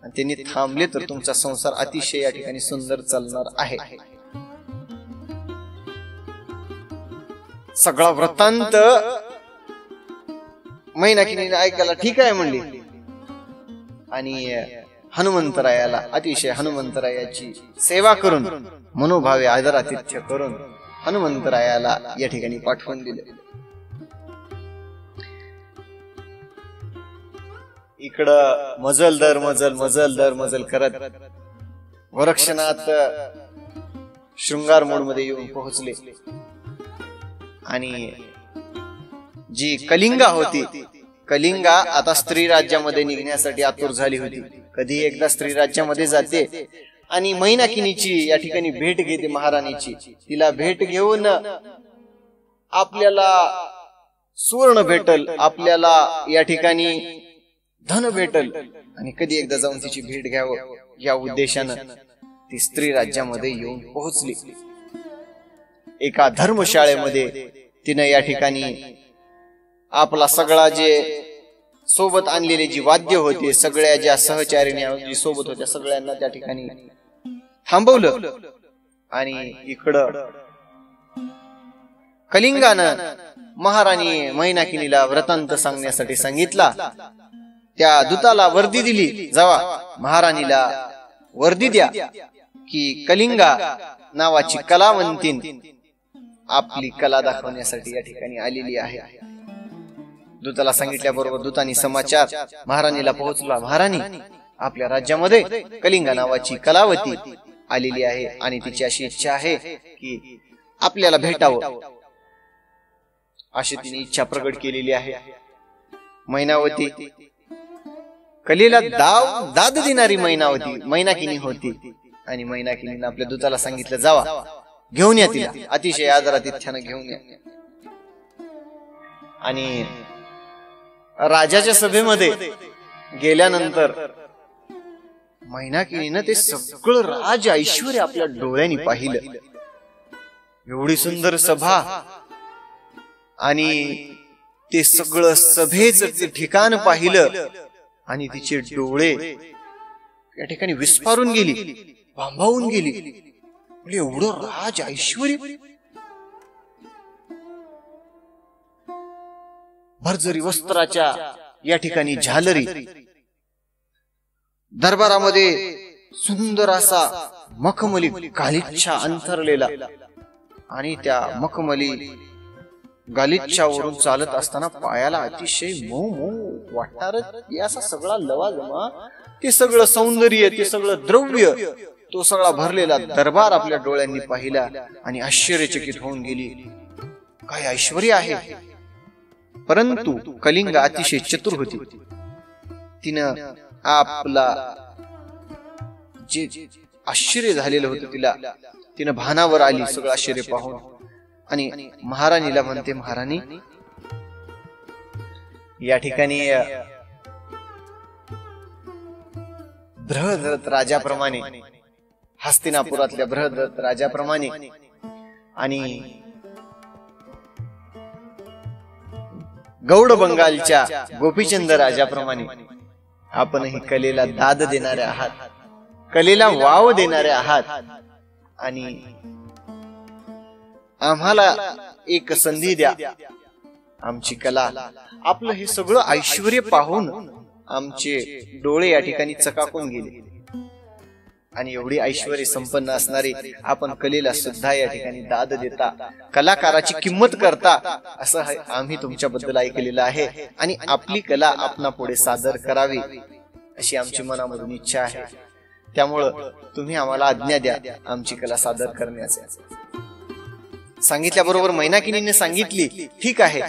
आणि त्यांनी थांबले तर तुमचा संसार अतिशय या ठिकाणी सुंदर चालणार आहे. सगळा वृत्तांत मैनाकिनीने ऐकायला ठीक आहे म्हणली आणि हनुमंतरायाला अतिशय हनुमंतरायाची सेवा करून मनोभावे आदरातिथ्य करून हनुमंतरायाला या ठिकाणी पाठवून दिले. इकडं मजल दर मजल करत गोरक्षनाथ शृंगार मोड मध्ये येऊन पोहोचले आणि जी कलिंगा होती, कलिंगा आता स्त्री राज्यामध्ये निघण्यासाठी आतुर झाली होती. कधी एकदा स्त्री राज्यामध्ये जाते आणि मैनाकिनीची या ठिकाणी भेट घेते महाराणीची. तिला भेट घेऊन आपल्याला सुवर्ण भेटल, आपल्याला या ठिकाणी धन भेटल, आणि कधी एकदा जाऊन तिची भेट घ्यावं या उद्देशानं ती स्त्री राज्यामध्ये येऊन पोहोचली. एका धर्मशाळेमध्ये तिनं या ठिकाणी आपला सगळा जे सोबत आणलेले जी वाद्य होते, सगळ्या ज्या सहचारिणी सोबत होत्या सगळ्यांना त्या ठिकाणी थांबवलं आणि इकडं कलिंगानं महाराणी मैनाकिनीला वृत्तांत सांगण्यासाठी सांगितला. त्या दूताला वर्दी दिली, जावा महाराणीला वर्दी द्या की कलिंगा नावाची कलावंतीन आपली कला दाखवण्यासाठी या ठिकाणी आलेली आहे. दूताला सांगितल्याबरोबर दूतानी समाचार महाराणीला पोहोचला. महाराणी, आपल्या राज्यामध्ये कलिंगा नावाची कलावती आलेली आहे आणि तिची अशी इच्छा आहे की आपल्याला भेटावं, अशी तिने इच्छा प्रकट केलेली आहे. मैनावती कलीला दाद देणारी मैनाकिनी होती आणि मैनाकिनीने आपल्या दूताला सांगितलं, जावा घेऊन या तिला, अतिशय आदरातिथ्यानं घेऊन या. आणि राजाच्या सभेमध्ये गेल्यानंतर मैनाकिनीनं ते सगळं राज ऐश्वर्य आपल्या डोळ्यांनी पाहिलं. एवढी सुंदर सभा आणि ते सगळं सभेचं ठिकाण पाहिलं आणि तिचे डोळे या ठिकाणी विस्फारून गेली, भांबावून गेली. एवढं राज ऐश्वर्य, भरजरी वस्त्राच्या या ठिकाणी झालरी, दरबारामध्ये सुंदर असा मखमली गालिच्छा अंथरलेला आणि त्या मखमली गालिच्छावरून चालत असताना पायाला अतिशय मऊ मऊ वाटणार असा सगळा लवाजमा, ते सगळं सौंदर्य, ते सगळं द्रव्य, तो सगळा भरलेला दरबार आपल्या डोळ्यांनी पाहिला आणि आश्चर्यचकित होऊन गेली. काय ऐश्वर्य आहे. परंतु कलिंगा अतिशय चतुर होती. तिनं आपला जे आश्चर्य झालेलं होतं तिला, तिनं भानावर आली सगळं आश्चर्य पाहून आणि महाराणीला म्हणते, महाराणी या ठिकाणी बृहदरथ राजाप्रमाणे, हस्तिनापुरातल्या बृहदरथ राजाप्रमाणे आणि गौड बंगालच्या गोपीचंद राजाप्रमाणे आपणही कलेला दाद देणारे आहात, कलेला वाव देणारे आहात आणि आम्हाला एक संधी द्या. आमची कला, आपलं हे सगळं ऐश्वर्य पाहून आमचे डोळे या ठिकाणी चकाकून गेले आणि एवढी ऐश्वर्य संपन्न असणारे आपण कलेला सुद्धा या ठिकाणी दाद देता, कलाकाराची किंमत करता, असं आम्ही तुमच्याबद्दल ऐकलेलं आहे आणि आपली कला आपणा पुढे सादर करावी अशी आमची मनामधून इच्छा आहे. त्यामुळं तुम्ही आम्हाला आज्ञा द्या आमची कला सादर करण्याचे. सांगितल्याबरोबर मैनाकिनीने सांगितली, ठीक आहे,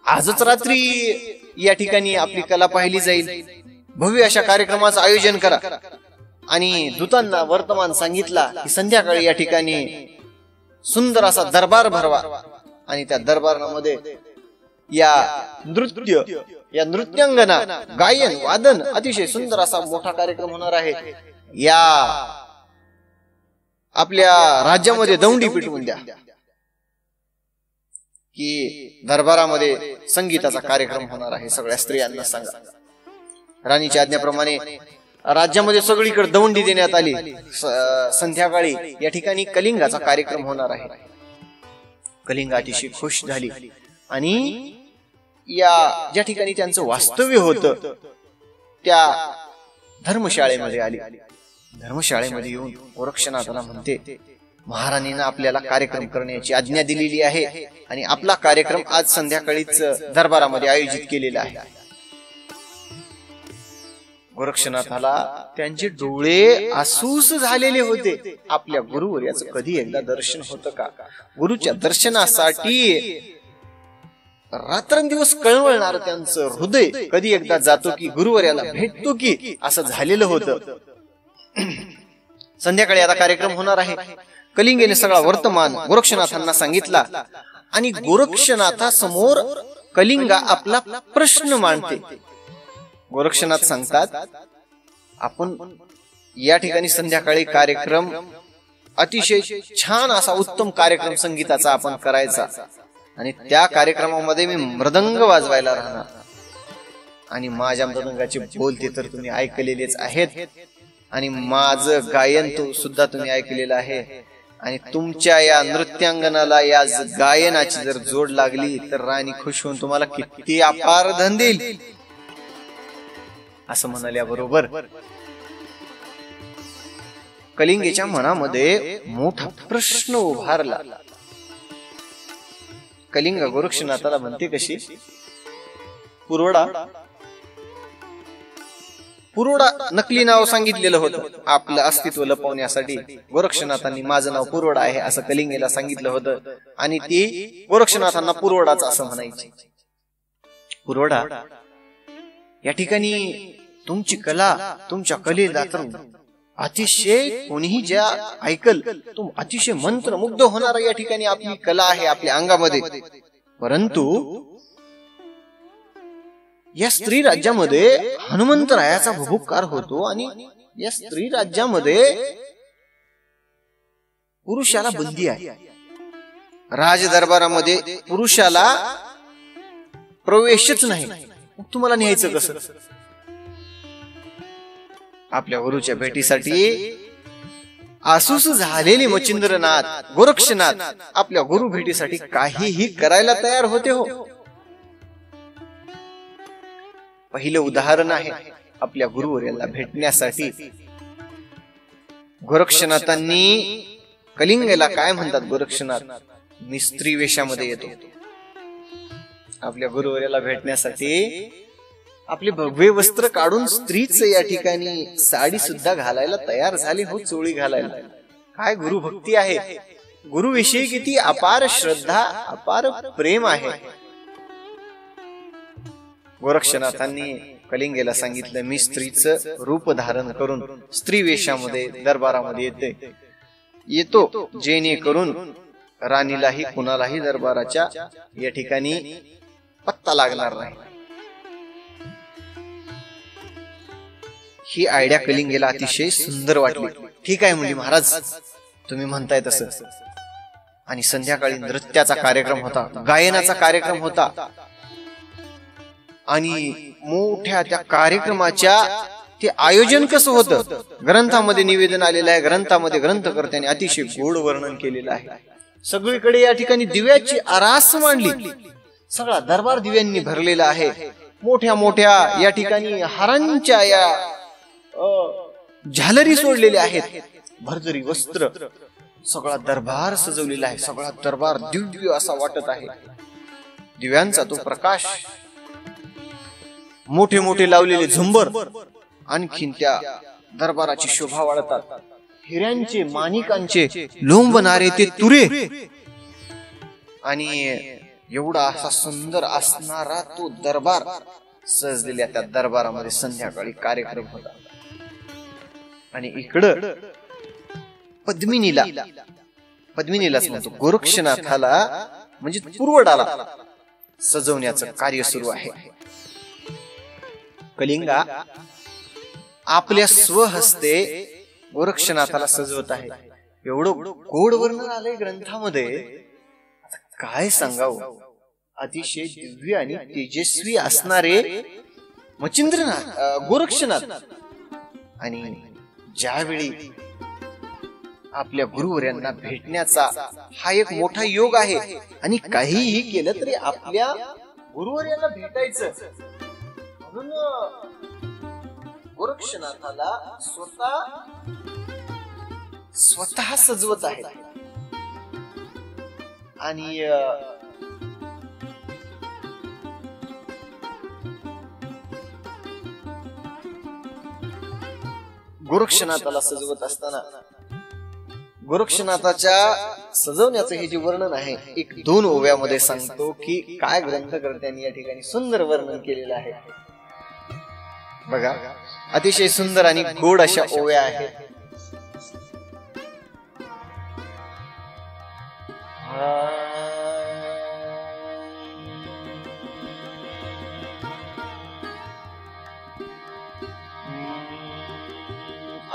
आजच रात्री या ठिकाणी आपली कला पाहिली जाईल, भव्य अशा कार्यक्रमाचं आयोजन करा. आणि दूतांना वर्तमान सांगितला की संध्याकाळी या ठिकाणी सुंदर असा दरबार भरवा आणि त्या दरबारामध्ये या नृत्य, या नृत्यांगना, गायन, वादन, अतिशय सुंदर असा मोठा कार्यक्रम होणार आहे. या आपल्या राज्यामध्ये दौंडी पिटवून द्या की दरबारामध्ये संगीताचा कार्यक्रम होणार आहे, सगळ्या स्त्रियांना सांगा. राणीच्या आज्ञेप्रमाणे राज्यामध्ये सगळीकडे दौंडी देण्यात आली. संध्याकाळी या ठिकाणी कलिंगाचा कार्यक्रम होणार आहे. कलिंग अतिशय खुश झाली आणि या ज्या ठिकाणी त्यांचं वास्तव्य होतं त्या धर्मशाळेमध्ये आली. धर्मशाळेमध्ये येऊन गोरक्षनाथाला म्हणते, महाराणीनं आपल्याला कार्यक्रम करण्याची आज्ञा दिलेली आहे आणि आपला कार्यक्रम आज संध्याकाळीच दरबारामध्ये आयोजित केलेला आहे. गोरक्षनाथाला त्यांचे डोळे आसूस झालेले होते. आपल्या गुरुवर्याचं कधी एकदा दर्शन होतं का? गुरुच्या दर्शनासाठी रात्रंदिवस कळवळणार त्यांचं हृदय कधी एकदा जातो की गुरुवर्याला भेटतो की, असं झालेलं होतं. संध्याकाळी आता कार्यक्रम होणार आहे. कलिंगेने सगळा वर्तमान गोरक्षनाथांना सांगितला आणि गोरक्षनाथासमोर कलिंगा आपला प्रश्न मांडते. गोरक्षनाथ सांगतात, आपण या ठिकाणी संध्याकाळी कार्यक्रम अतिशय छान असा उत्तम कार्यक्रम संगीताचा आपण करायचा आणि त्या कार्यक्रमामध्ये मी मृदंग वाजवायला राहणार आणि माझ्या मृदंगाचे बोलते तर तुम्ही ऐकलेलेच आहेत आणि माझं गायन तो सुद्धा तुम्ही ऐकलेलं आहे आणि तुमच्या या नृत्यांगनाला या गायनाची जर जोड लागली तर राणी खुश होऊन तुम्हाला किती अपार धन देईल. असं म्हणाल्याबरोबर कलिंगेच्या मनामध्ये मोठा प्रश्न उभारला. कलिंग गोरक्षनाथाला म्हणते कशी, पुरोडा, पुरोडा नकली नाव सांगितलेलं होतं आपलं अस्तित्व लपवण्यासाठी. गोरक्षनाथांनी माझं नाव पुरोडा आहे असं कलिंगेला सांगितलं होतं आणि ती गोरक्षनाथांना पुरोडाच असं म्हणायची. पुरोडा, या ठिकाणी तुमची कला, तुमच्या कलेला तर अतिशय कोणीही ज्या ऐकल तुम अतिशय मंत्रमुग्ध होणार या ठिकाणी आपली कला आहे आपल्या अंगामध्ये. परंतु या स्त्री राज्यामध्ये हनुमंतरायाचा भुभुक्कार होतो आणि या स्त्री राज्यामध्ये पुरुषाला बंदी आहे. राज दरबारामध्ये पुरुषाला प्रवेशच नाही. तुम्हाला न्यायचं कसं? आपल्या गुरुच्या भेटीसाठी आसूस झालेले मच्छिंद्रनाथ गोरक्षनाथ आपल्या गुरु भेटीसाठी काहीही करायला तयार होते. हो, पहिलं उदाहरण आहे आपल्या गुरुवर्याला भेटण्यासाठी गोरक्षनाथांनी कलिंगेला काय म्हणतात, गोरक्षनाथ मी स्त्री वेशामध्ये येतो. आपल्या गुरुवर्याला भेटण्यासाठी आपले भगवे वस्त्र काढून स्त्रीच या ठिकाणी साडी सुद्धा घालायला तयार झाली. हो, चोळी घालायला. काय गुरु भक्ती आहे, गुरुविषयी किती अपार श्रद्धा, अपार प्रेम आहे. गोरक्षनाथांनी कलिंगेला सांगितलं, मी स्त्रीचं रूप धारण करून स्त्री वेशामध्ये दरबारामध्ये येतो जेणेकरून राणीलाही कुणालाही दरबाराच्या या ठिकाणी पत्ता लागणार नाही. ही आयडिया कलिंगेला अतिशय सुंदर वाटली. ठीक आहे म्हणजे महाराज, तुम्ही म्हणताय तसं. आणि संध्याकाळी नृत्याचा कार्यक्रम होता, गायनाचा कार्यक्रम होता. आणि मोठ्या त्या कार्यक्रमाच्या ते आयोजन कसं होतं ग्रंथामध्ये निवेदन आलेलं आहे. ग्रंथामध्ये ग्रंथकर्त्याने अतिशय गोड वर्णन केलेलं आहे. सगळीकडे या ठिकाणी दिव्याची आरास मांडली, सगळा दरबार दिव्यांनी भरलेला आहे. मोठ्या मोठ्या या ठिकाणी हारांच्या या झालरी सोडलेल्या आहेत, भरजरी वस्त्र, सगळा दरबार सजवलेला आहे. सगळा दरबार दिव्य असा वाटत आहे. दिव्यांचा तो प्रकाश, मोठे मोठे लावलेले झुंबर आणखीन त्या दरबाराची शोभा वाढतात. हिऱ्यांचे माणिकांचे लोंबणारे ते तुरे आणि एवढा असा सुंदर असणारा तो दरबार सजलेल्या त्या दरबारामध्ये संध्याकाळी कार्यक्रम होता. आणि इकडं पद्मिनीलाच म्हणतो गोरक्षनाथाला म्हणजे पूर्वडाला सजवण्याचं कार्य सुरू आहे. कलिंगा आपल्या स्वहस्ते गोरक्षनाथाला सजवत आहे. एवढं गोड वर्णन आलंय ग्रंथामध्ये, काय सांगावं. अतिशय दिव्य आणि तेजस्वी असणारे मच्छिंद्रनाथ गोरक्षनाथ. आणि ज्यावेळी आपल्या गुरुवर्यांना भेटण्याचा हा एक मोठा योग आहे. आणि काहीही केलं तरी आपल्या गुरुवर्यांना भेटायचं म्हणून गोरक्षनाथाला स्वतः सजवत आहे. आणि गोरक्षनाथाला सजवत असताना गोरक्षनाथाच्या सजवण्याचं हे जे वर्णन आहे 1-2 ओव्यामध्ये सांगतो की काय ग्रंथकर्त्यांनी या ठिकाणी सुंदर वर्णन केलेलं आहे. बघा, अतिशय सुंदर आणि गोड अशा ओव्या आहेत.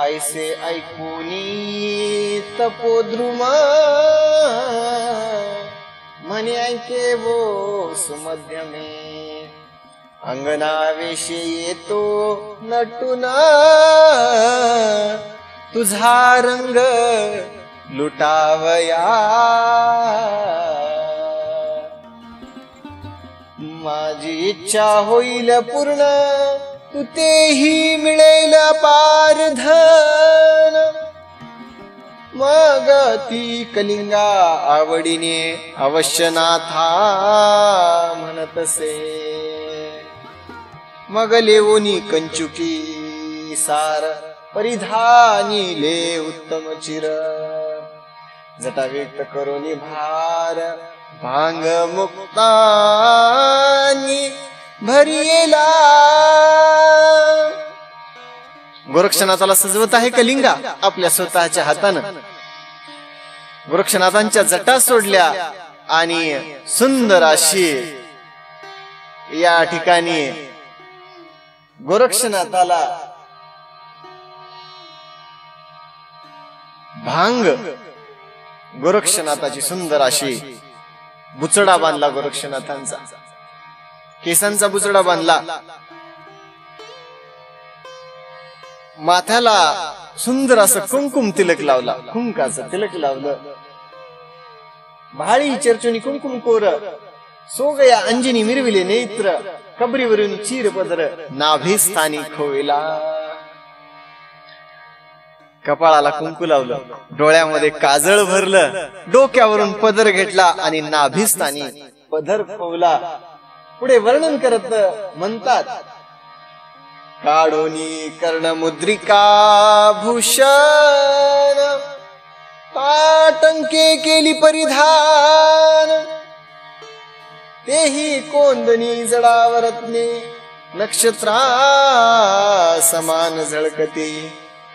ऐसे ऐकूनी तपोद्रुमा म्हणे ऐके वो सुमध्यमे अंगनावेशी येतो नटुना तुझा रंग लुटावया माझी इच्छा होईल पूर्ण तू तेही मिळेल पारधन मग ती कलिंगा आवडीने अवश्य नाथा म्हणतसे मग लेवोनी कंचुकी सार परिधानी ले उत्तम चिर जटा व्यक्त करोनी भार भांग मुक्तानी भरियेला. गोरक्षनाथाला सजवत आहे कलिंगा आपल्या स्वतःच्या हातानं. गोरक्षनाथांच्या जटा सोडल्या आणि सुंदर अशी या ठिकाणी गोरक्षनाथाला भांग, गोरक्षनाथाची सुंदर अशी बुचडा बांधला. गोरक्षनाथांचा केसांचा बुचडा बांधला. माथ्याला सुंदर असं कुंकुम तिलक लावला, कुंकाचं तिलक लावलं. भाळी चर्चुनी कुंकुम कोर सोगया अंजनी मिरविले नेत्र कबरीवरून चीर पदर नाभिस्थानी खोविला. कपाळाला कुंकू लावलं, डोळ्यामध्ये काजळ भरलं, डोक्यावरून पदर घेतला आणि नाभिस्थानी पदर खोवला. पुढे वर्णन करत म्हणतात काढोनी कर्णमुद्रिका भूषण ताटंके केली परिधान तेही कोंदणी जडावरत्ने नक्षत्रा समान झळकते.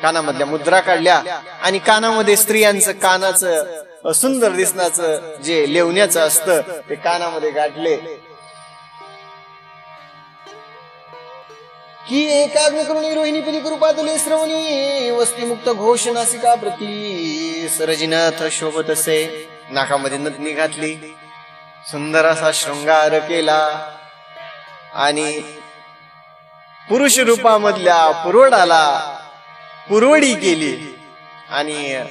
कानामधल्या मुद्रा काढल्या आणि कानामध्ये स्त्रियांचं कानाचं सुंदर दिसण्याचं जे लेवण्याचं असतं ते कानामध्ये गाठले की एकाग्न करुणी रोहिणी पिली कृपातले श्रवणी वस्तीमुक्त घोष नासिका प्रती सरजिनाथ शोभत असे. नाकामध्ये नथनी घातली, सुंदर असा शृंगार केला आणि पुरुष रूपामधल्या पुरोडाला पुरवडी केली आणि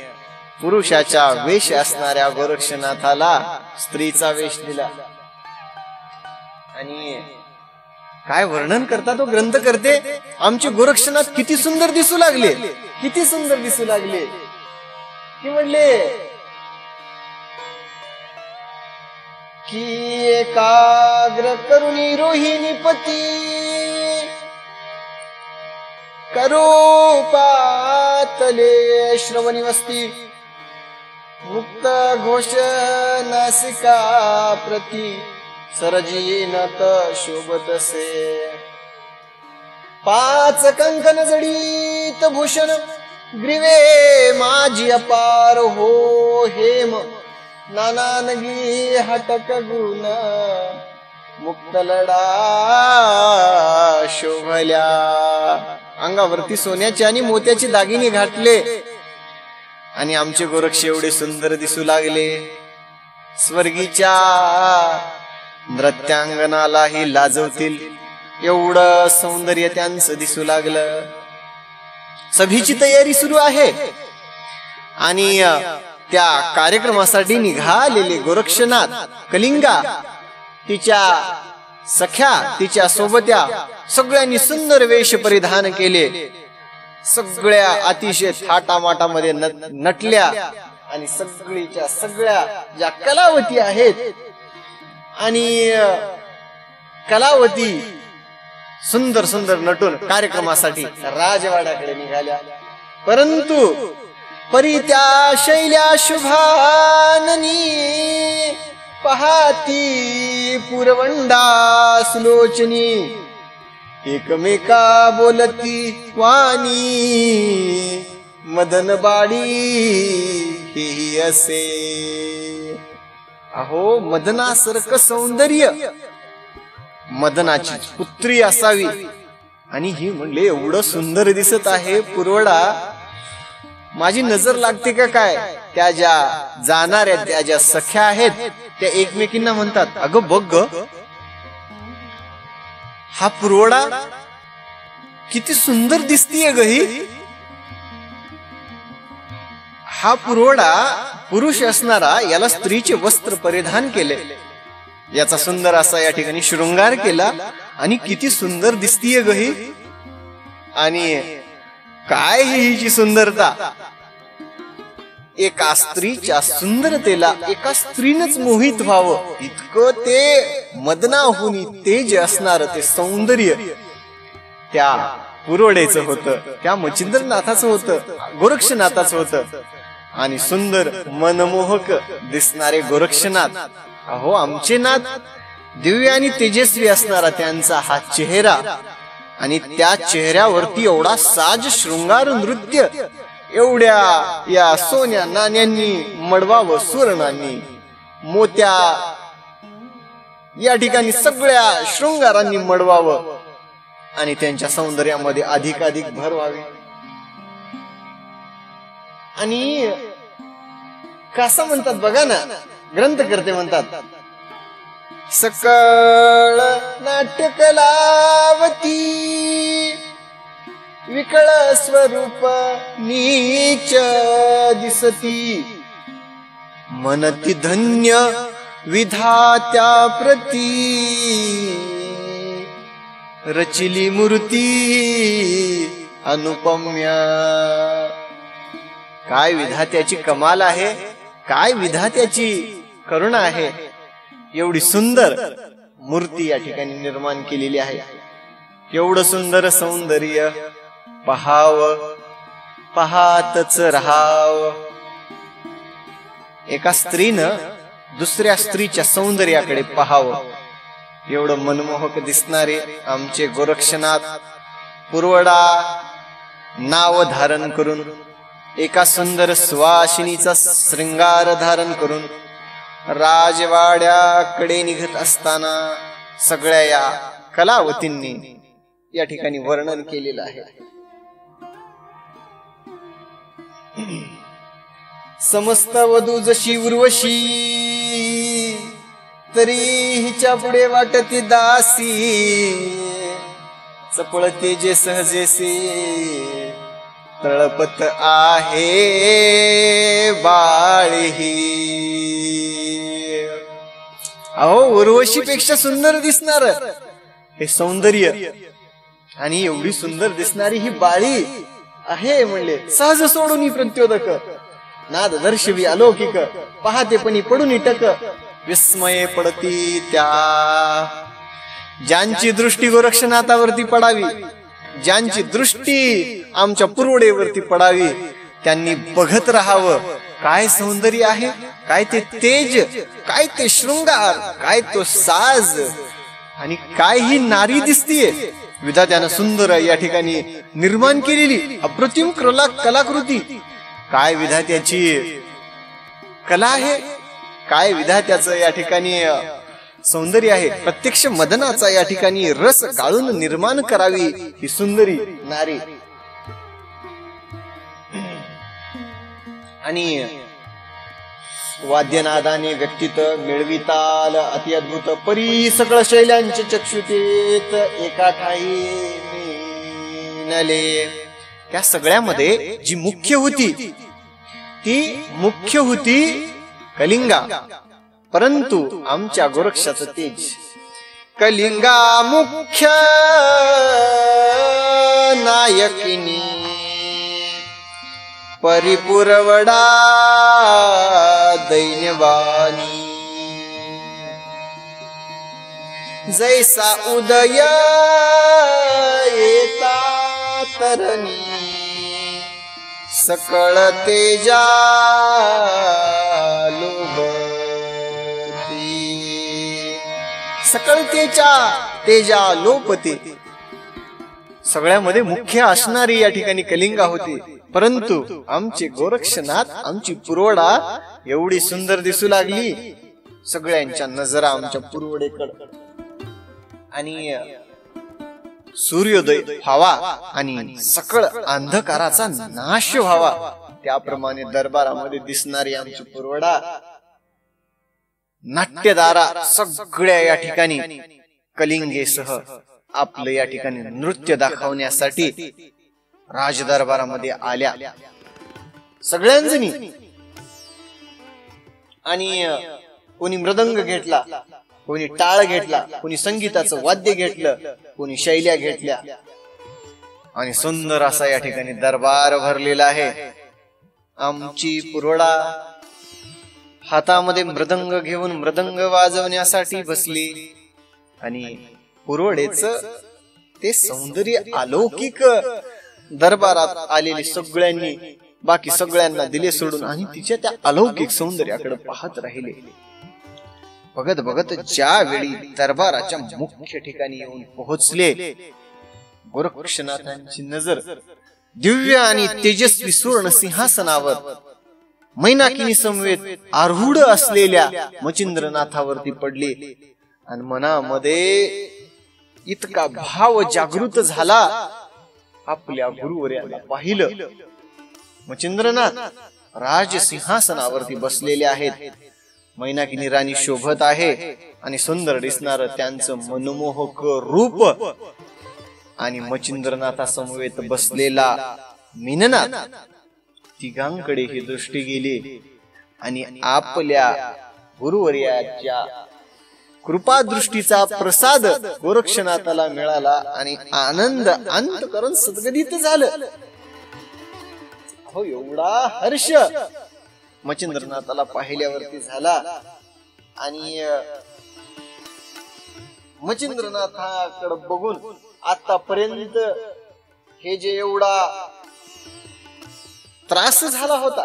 पुरुषाच्या वेश असणाऱ्या गोरक्षनाथाला स्त्रीचा वेश दिला. आणि काय वर्णन करता तो ग्रंथ करते, आमचे गोरक्षनाथ किती सुंदर दिसू लागले, किती सुंदर दिसू लागले की म्हणले की एकाग्र करुणी रोहिणी पती करो पातले श्रवणी वस्ती मुक्त घोष नासिका प्रती सरजीनत शोभतसे. 5 कंकण जडित भूषण ग्रीवे माझी अपार हो हेम नानानगी हटक गुण मुक्त लडा शोभल्या. अंगावरती सोन्याची आणि मोत्याची दागिने घातले आणि आमचे गोरक्ष एवढे सुंदर दिसू लागले. स्वर्गीच्या नृत्यांगनालाही लाजवतील एवढं सौंदर्य त्यांचं दिसू लागलं. सभेची तयारी सुरू आहे आणि त्या कार्यक्रमासाठी निघालेले गोरक्षनाथ कलिंगा तिच्या सख्या तिच्या सोबत्या सगळ्यांनी सुंदर वेश परिधान केले. सगळ्या अतिशय थाटामाटामध्ये नटल्या आणि सगळीच्या सगळ्या ज्या कलावती आहेत आणि कलावती सुंदर सुंदर नटून कार्यक्रमासाठी राजवाड्याकडे निघाल्या. परंतु परी त्या शैल्या शुभाननी पहाती पुरवंडा सुलोचनी एकमेका बोलती वाणी मदन बाडी ही असे. अहो मदनासारखं सौंदर्य मदनाची पुत्री असावी आणि ही म्हणले एवढं सुंदर दिसत आहे पुरवडा, माझी नजर लागते का काय. त्या ज्या जाणाऱ्या त्या ज्या सख्या आहेत त्या एकमेकींना म्हणतात, अगं बघ ग हा पुरवडा किती सुंदर दिसतीये ग ही. हा पुरवडा पुरुष असणारा याला स्त्रीचे वस्त्र परिधान केले, याचा सुंदर असा या ठिकाणी शृंगार केला आणि किती सुंदर दिसतीये ग ही. आणि काय हिची सुंदरता, एका स्त्रीच्या सुंदरतेला एका स्त्रीनच मोहित व्हावं इतकं ते मदनाहुनी तेज असणार ते सौंदर्य त्या पुरोडेचं होतं, त्या मच्छिंद्रनाथाचं होतं, गोरक्षनाथाचं होतं. आणि सुंदर मनमोहक दिसणारे गोरक्षनाथ, अहो आमचे नाथ दिव्य आणि तेजस्वी असणारा त्यांचा हा चेहरा आणि त्या चेहऱ्यावरती एवढा साज शृंगार नृत्य, एवढ्या या सोन्या नाण्यांनी मडवावं, सुवर्णांनी मोत्या या ठिकाणी सगळ्या शृंगारांनी मडवावं आणि त्यांच्या सौंदर्यामध्ये अधिकाधिक भर व्हावी. आणि कसं म्हणतात बघा ना, ग्रंथकर्ते म्हणतात, सकळ नाट्य कलावती विकळ स्वरूप नीच दिसती मनती धन्य विधात्या प्रती रचिली मूर्ती अनुपम्या. काय विधात्याची कमाल आहे, काय विधात्याची करुणा आहे, एवढी सुंदर मूर्ती या ठिकाणी निर्माण केलेली आहे. एवढं सुंदर सौंदर्य पहाव पहातच राहाव. एका स्त्रीनं दुसऱ्या स्त्रीच्या सौंदर्याकडे पहावं एवढं मनमोहक दिसणारे आमचे गोरक्षनाथ पुरवडा नाव धारण करून, एका सुंदर सुवासिनीचा श्रृंगार धारण करून राजवाड्याकडे निघत असताना सगळ्या या कलावतींनी या ठिकाणी वर्णन केलेलं आहे. समस्त वधू जशी उर्वशी, तरी हिच्या पुढे वाटते दासी. चपळते जे सहजेसे, तळपत आहे बाळही. अहो, उर्वशी पेक्षा सुंदर दिसणार हे सौंदर्य, आणि एवढी सुंदर दिसणारी ही बाळी आहे म्हणले. सहज सोडून प्रत्योदक, नाद दर्शवी अलौकिक, पहातेपणी पडून टक. विस्मये पडती त्या, ज्यांची दृष्टी गोरक्षनाथावरती पडावी, ज्यांची दृष्टी आमच्या पुरवडेवरती पडावी, त्यांनी बघत राहावं. काय सौंदर्य आहे, काय ते तेज, काय ते शृंगार, काय तो साज, आणि काय ही नारी दिसतीये. विधात्यानं सुंदर या ठिकाणी निर्माण केलेली अप्रतिम कलाकृती. काय विधात्याची कला आहे, काय विधात्याचं या ठिकाणी सौंदर्य आहे. प्रत्यक्ष मदनाचा या ठिकाणी रस गाळून निर्माण करावी ही सुंदरी नारी. आणि वाद्यनादाने व्यक्तित्व मिळविताल अति अद्भुत, परी सकळ शैल्यांचे चक्षुतेत एका ठाई मीनले. त्या सगळ्यामध्ये जी मुख्य होती ती मुख्य होती कलिंगा, परंतु आमच्या गोरक्षाचं तेज. कलिंगा मुख्य नायकिनी, परिपुरवडा दैन्यवानी. जैसा उदय येता तरणी, सकळ तेजा लोभती. सकळतेच्या तेजा लोपते. सगळ्यामध्ये मुख्य असणारी या ठिकाणी कलिंगा होती, परंतु आमचे गोरक्षनाथ, आमची पुरवडा एवढी सुंदर दिसू लागली. सगळ्यांच्या नजरा आमच्या पुरवडेकडे. आणि सूर्योदय व्हावा आणि सकळ अंधकाराचा नाश व्हावा, त्याप्रमाणे दरबारामध्ये दिसणारी आमची पुरवडा, नाट्यदारा सगळ्या या ठिकाणी कलिंगेसह आपलं या ठिकाणी नृत्य दाखवण्यासाठी राजदरबारामध्ये आल्या सगळ्यांजणी. आणि कोणी मृदंग घेतला, कोणी टाळ घेतला, कोणी संगीताचं वाद्य घेतलं, कोणी शैल्या घेतल्या, आणि सुंदर असा या ठिकाणी दरबार भरलेला आहे. आमची पुरवडा हातामध्ये मृदंग घेऊन मृदंग वाजवण्यासाठी बसली. आणि पुरवडेच ते सौंदर्य अलौकिक दरबारात आलेली सगळ्यांनी, बाकी सगळ्यांना दिले सोडून, आणि तिच्या त्या अलौकिक सौंदर्याकडे पाहत राहिले. बघत बघत ज्यावेळी दरबाराच्या मुख्य ठिकाणी येऊन पोहोचले, गोरक्षनाथांची नजर दिव्य आणि तेजस्वी सुवर्ण सिंहासनावर मैनाकिनी समवेत आरूढ असलेल्या मचिंद्रनाथावरती पडली. आणि मनामध्ये इतका भाव जागृत झाला, आपल्या गुरुवर्याला पाहिलं. मचिंद्रनाथ राज सिंहासनावरती बसलेले आहेत, मैनाकिनी राणी शोभत आहे, आणि सुंदर दिसणार त्यांचं मनमोहक रूप. आणि मचिंद्रनाथा समवेत बसलेला मीननाथ, तिघांकडे ही दृष्टी गेली. आणि आपल्या गुरुवर्याच्या कृपा दृष्टीचा प्रसाद गोरक्षनाथाला मिळाला, आणि आनंद अंतःकरण सद्गदित झालं. हो, एवढा हर्ष मचिंद्रनाथाला पाहिल्यावरती झाला. आणि मचिंद्रनाथाकडे बघून आतापर्यंत हे जे एवढा त्रास झाला होता,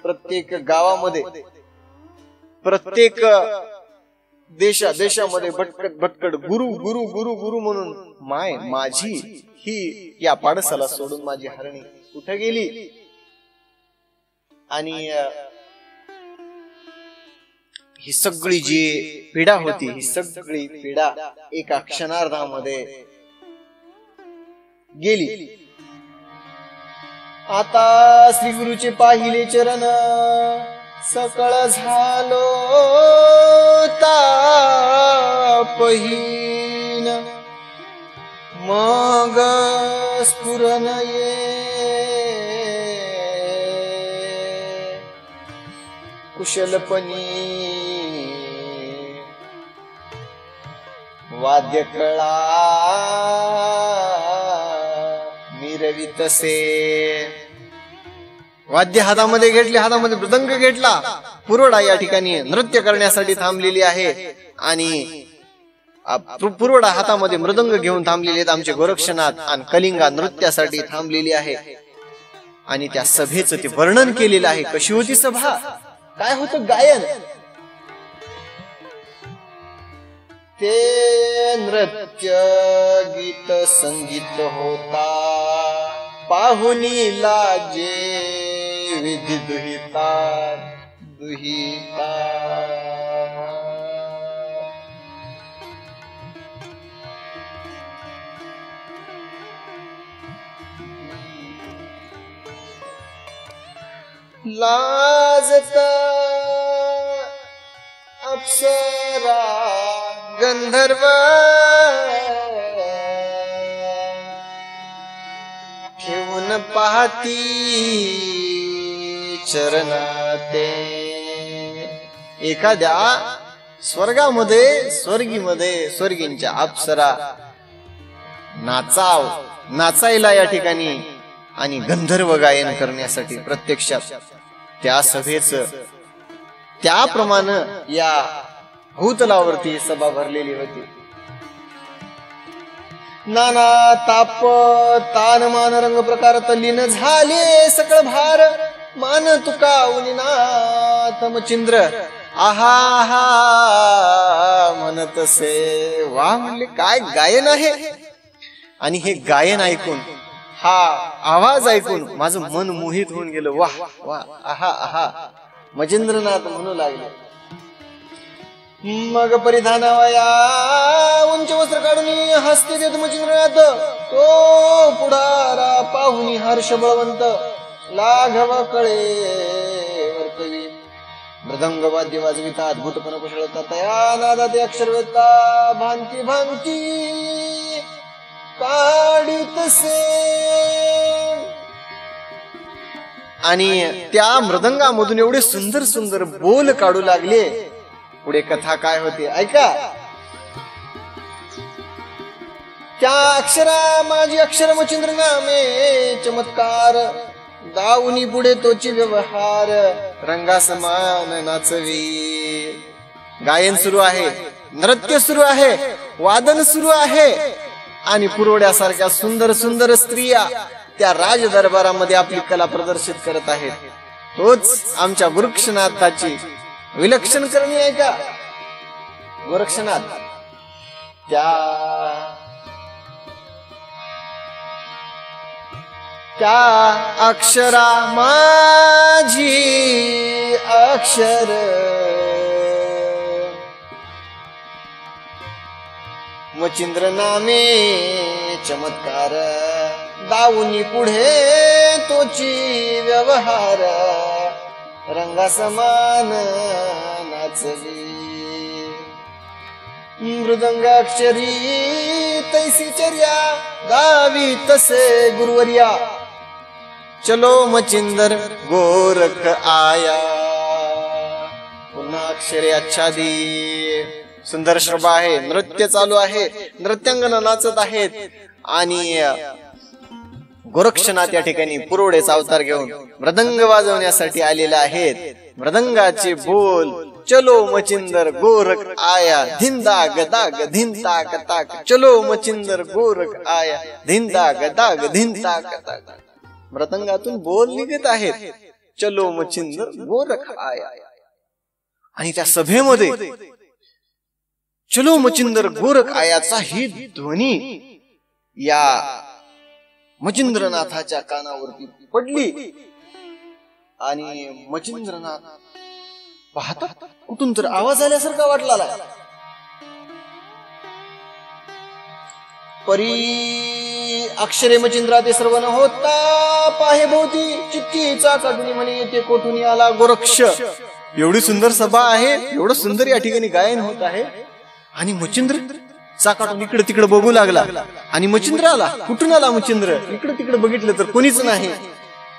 प्रत्येक गावामध्ये, प्रत्येक देशामध्ये भटकट गुरु गुरु गुरु गुरु म्हणून माझी ही या पाडसाला सोडून माझी हरणी कुठे गेली? आणि ही सगळी जी पीडा होती, ही सगळी पीडा एका क्षणार्धामध्ये गेली. आता श्री गुरुचे पाहिले चरण, सकळ झालो तापहीन. मग स्फुरण ये कुशलपणी वाद्य कळा मिरवितसे. वाद्य हातामध्ये घेतले, हातामध्ये मृदंग घेतला. पुरोडा या ठिकाणी नृत्य करण्यासाठी थांबलेली आहे आणि पुरोडा हातामध्ये मृदंग घेऊन थांबलेले आहेत आमचे गोरक्षनाथ. आणि कलिंगा नृत्यासाठी थांबलेली आहे. आणि त्या सभेचं ते वर्णन केलेलं आहे. कशी होती सभा, काय होतं गायन. ते नृत्य गीत संगीत होता, पाहुणी लाजे विधी दुहिता दुहिता. लाजता अप्सरा गंधर्व ठेवून पाहती चरणाते. एखाद्या स्वर्गामध्ये स्वर्गींच्या अप्सरा नाचायला या ठिकाणी आणि गंधर्व गायन करण्यासाठी प्रत्यक्षात त्या सभेचं त्याप्रमाणे या भूतलावरती सभा भरलेली होती. नाना ताप तान मान रंग प्रकार तल्लीन झाले सकळ भार. मान तुका उनिनाथ मचिंद्र आहा हा म्हणतसे. वा म्हणले, काय गायन आहे. आणि हे गायन ऐकून, हा आवाज ऐकून माझं मन मोहित होऊन गेलं. वाह वाह आहा आहा. मचिंद्रनाथ म्हणू लागले. मग परिधानावया उंच वस्त्र काढून हस्ते देत मचिंद्रनाथ. तो पुढारा पाहुनी हर्ष बळवंत लाघव कळे वर्तवी. मृदंग वाद्य वाजविता अद्भुतपणे कुशलता. तया नादा ते अक्षर वेता भांती भांती काढीतसे. आणि त्या मृदंगामधून एवढे सुंदर सुंदर बोल काढू लागले. पुढे कथा काय होते ऐका. त्या अक्षरा माझी अक्षर मचिंद्र नामे चमत्कार. दाऊनी पुढे तोची व्यवहार रंगासमान नाचवी. गायन सुरू आहे, नृत्य सुरू आहे, वादन सुरू आहे. आणि पुरवड्यासारख्या सुंदर सुंदर स्त्रिया त्या राज दरबारामध्ये आपली कला प्रदर्शित करत आहेत. तोच आमच्या गोरक्षनाथाची विलक्षण करणी आहे का. गोरक्षनाथ त्या अक्षरा माझी अक्षर मचिंद्र नामे चमत्कार. दाऊनी पुढे तोची व्यवहार रंगासमान नाचवी. मृदंगाक्षरी तैसी चर्या गावी तसे गुरुवर्या. चलो मचिंदर गोरख आया. पुन्हा अक्षरे आच्छादी. सुंदर शोभा आहे, नृत्य चालू आहे, नृत्यांगना नाचत आहेत. आणि गोरक्षनाथ या ठिकाणी पुरोडेचा अवतार घेऊन मृदंग वाजवण्यासाठी आलेले आहेत. मृदंगाचे बोल चलो मचिंदर गोरख आया. धिंदा गदाग धिंता गदाग. चलो मचिंदर गोरख आया. धिंदा गदाग धिंता गदाग. मृदंगातून बोल निघत आहेत. चलो मचिंदर गोरख आया. आणि त्या सभेमध्ये चलो मचिंदर गोरख आयाचा ही ध्वनी या मचिंद्रनाथाच्या कानावरती पडली आणि मचिंद्रनाथ पाहतात कुठून तर आवाज आल्यासारखा वाटला. परी अक्षरे मचिंद्रा ते सर्व न होता पाहे भोवती चिठ्ठीचा काढून म्हणे ते कोठून आला गोरक्ष. एवढी सुंदर सभा आहे, एवढं सुंदर या ठिकाणी गायन होत आहे आणि मचिंद्र चाकाटून इकडे तिकडे बघू लागला. आणि मचिंद्र आला. कुठून आला मचिंद्र? इकडे तिकडे बघितलं तर कोणीच नाही.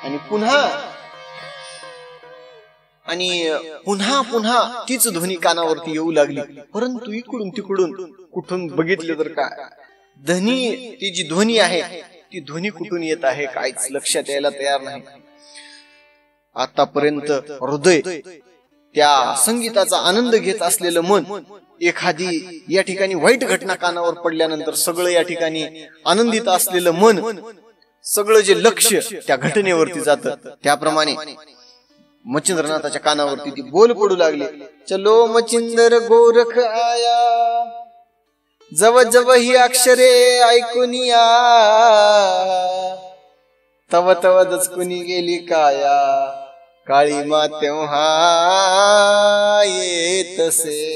आणि पुन्हा पुन्हा तीच ध्वनी कानावरती येऊ लागली. परंतु इकडून तिकडून कुठून बघितलं तर काय ध्वनी, ती जी ध्वनी आहे ती ध्वनी कुठून येत आहे काहीच लक्षात यायला तयार नाही. आतापर्यंत हृदय त्या संगीताचा आनंद घेत असलेलं मन एखादी या ठिकाणी वाईट घटना कानावर पडल्यानंतर सगळं या ठिकाणी आनंदित असलेलं मन, सगळं जे लक्ष त्या घटनेवरती जातं. त्याप्रमाणे मचिंद्रनाथाच्या कानावरती ती बोल पडू लागले. चलो मचिंदर गोरख आया, जव जव ही अक्षरे ऐकून या, तव तव दचकुनी गेली काया, काळी मा तेव्हा येतसे.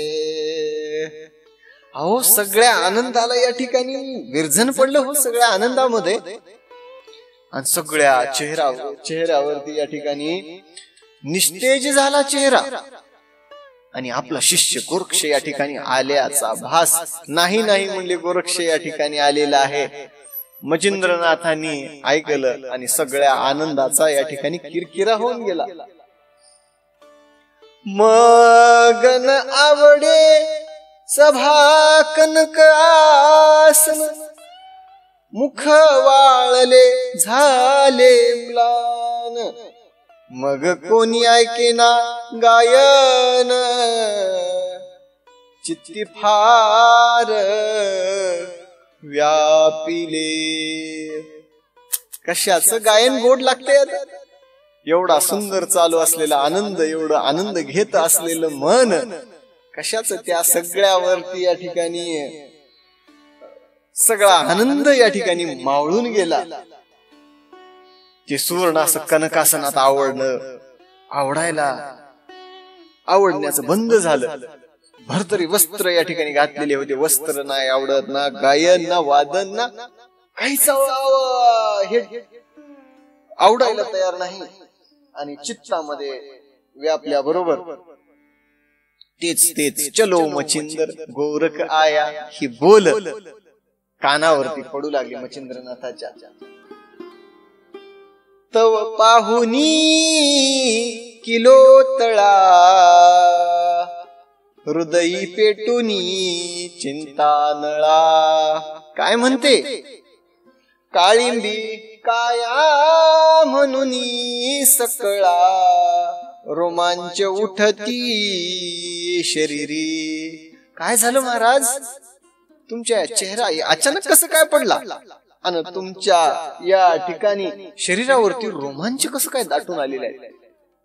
अहो सगळ्या आनंदाला या ठिकाणी विरजन पडलं हो, सगळ्या आनंदामध्ये. आणि सगळ्या चेहऱ्यावरती या ठिकाणी निस्तेज झाला चेहरा. आणि आपला शिष्य गोरक्ष या ठिकाणी आल्याचा भास नाही म्हणले गोरक्ष या ठिकाणी आलेला आहे. मचिंद्रनाथांनी ऐकलं आणि सगळ्या आनंदाचा या ठिकाणी किरकिरा होऊन गेला. मगन आवडे सभा कनक आसन, मुख वाळले झाले म्लान, मग कोणी ऐकेना गायन, चित्ती फार व्यापिले. कशाचं गायन गोड लागते. एवढा सुंदर चालू असलेला आनंद, एवढा आनंद घेत असलेलं मन कशाच त्या सगळ्यावरती या ठिकाणी सगळा आनंद या ठिकाणी मावळून गेला. ते सुवर्ण असं कनकासनात आवडण्याचं बंद झालं. भरतरी वस्त्र या ठिकाणी घातलेले होते. वस्त्र नाही आवडत, ना गायन, ना वादन, ना काहीच आवडायला तयार नाही. आणि चित्तामध्ये व्यापल्या बरोबर तेच चलो मचिंदर गोरख आया ही बोल कानावरती पडू लागली मचिंद्रनाथाच्या. तव पाहुनी किलो तळा, हृदयी पेटुनी चिंता नळा. काय म्हणते? काळिंबी काया म्हणूनी सकळा, रोमांच उठती शरीरी. काय झालं महाराज? तुमच्या चेहरा अचानक कसं काय पडला आणि तुमच्या या ठिकाणी शरीरावरती रोमांच कसं काय दाटून आलेलं आहे?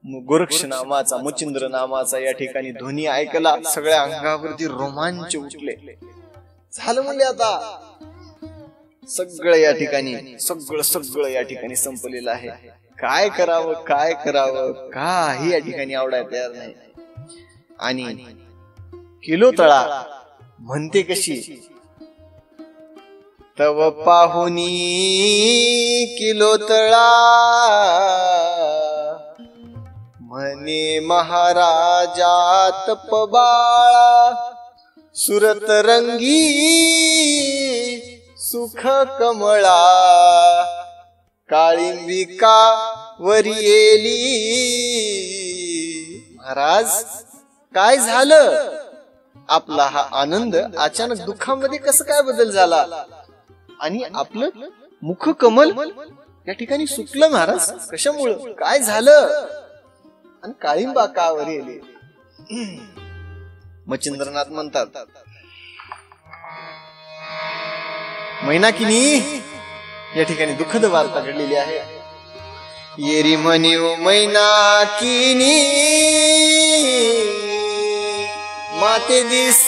गोरक्ष नामाचा, मचिंद्र नामाचा या ठिकाणी ध्वनी ऐकला, सगळ्या अंगावरती रोमांच उठले. झालं म्हणले आता सगळं या ठिकाणी सगळं या ठिकाणी संपलेलं आहे. काय करावं काही या ठिकाणी आवडायला तयार नाही. आणि किलो तळा म्हणते कशी? तव पाहुनी किलो तळा, म्हणे महाराजा तपबाळा, सुरत रंगी सुख कमळा, काळिंबिका वरी येली. महाराज काय झालं? आपला हा आनंद अचानक दुःखामध्ये कसं काय बदल झाला? आणि आपलं मुख कमल या ठिकाणी सुकलं महाराज, कशामुळं? काय झालं? आणि काळिंबा का वर येली? मचिंद्रनाथ म्हणतात, मैनाकिनी या ठिकाणी दुःखद वार्ता घडलेली आहे. येरी म्हणीव मैनाकिनी, माते दिस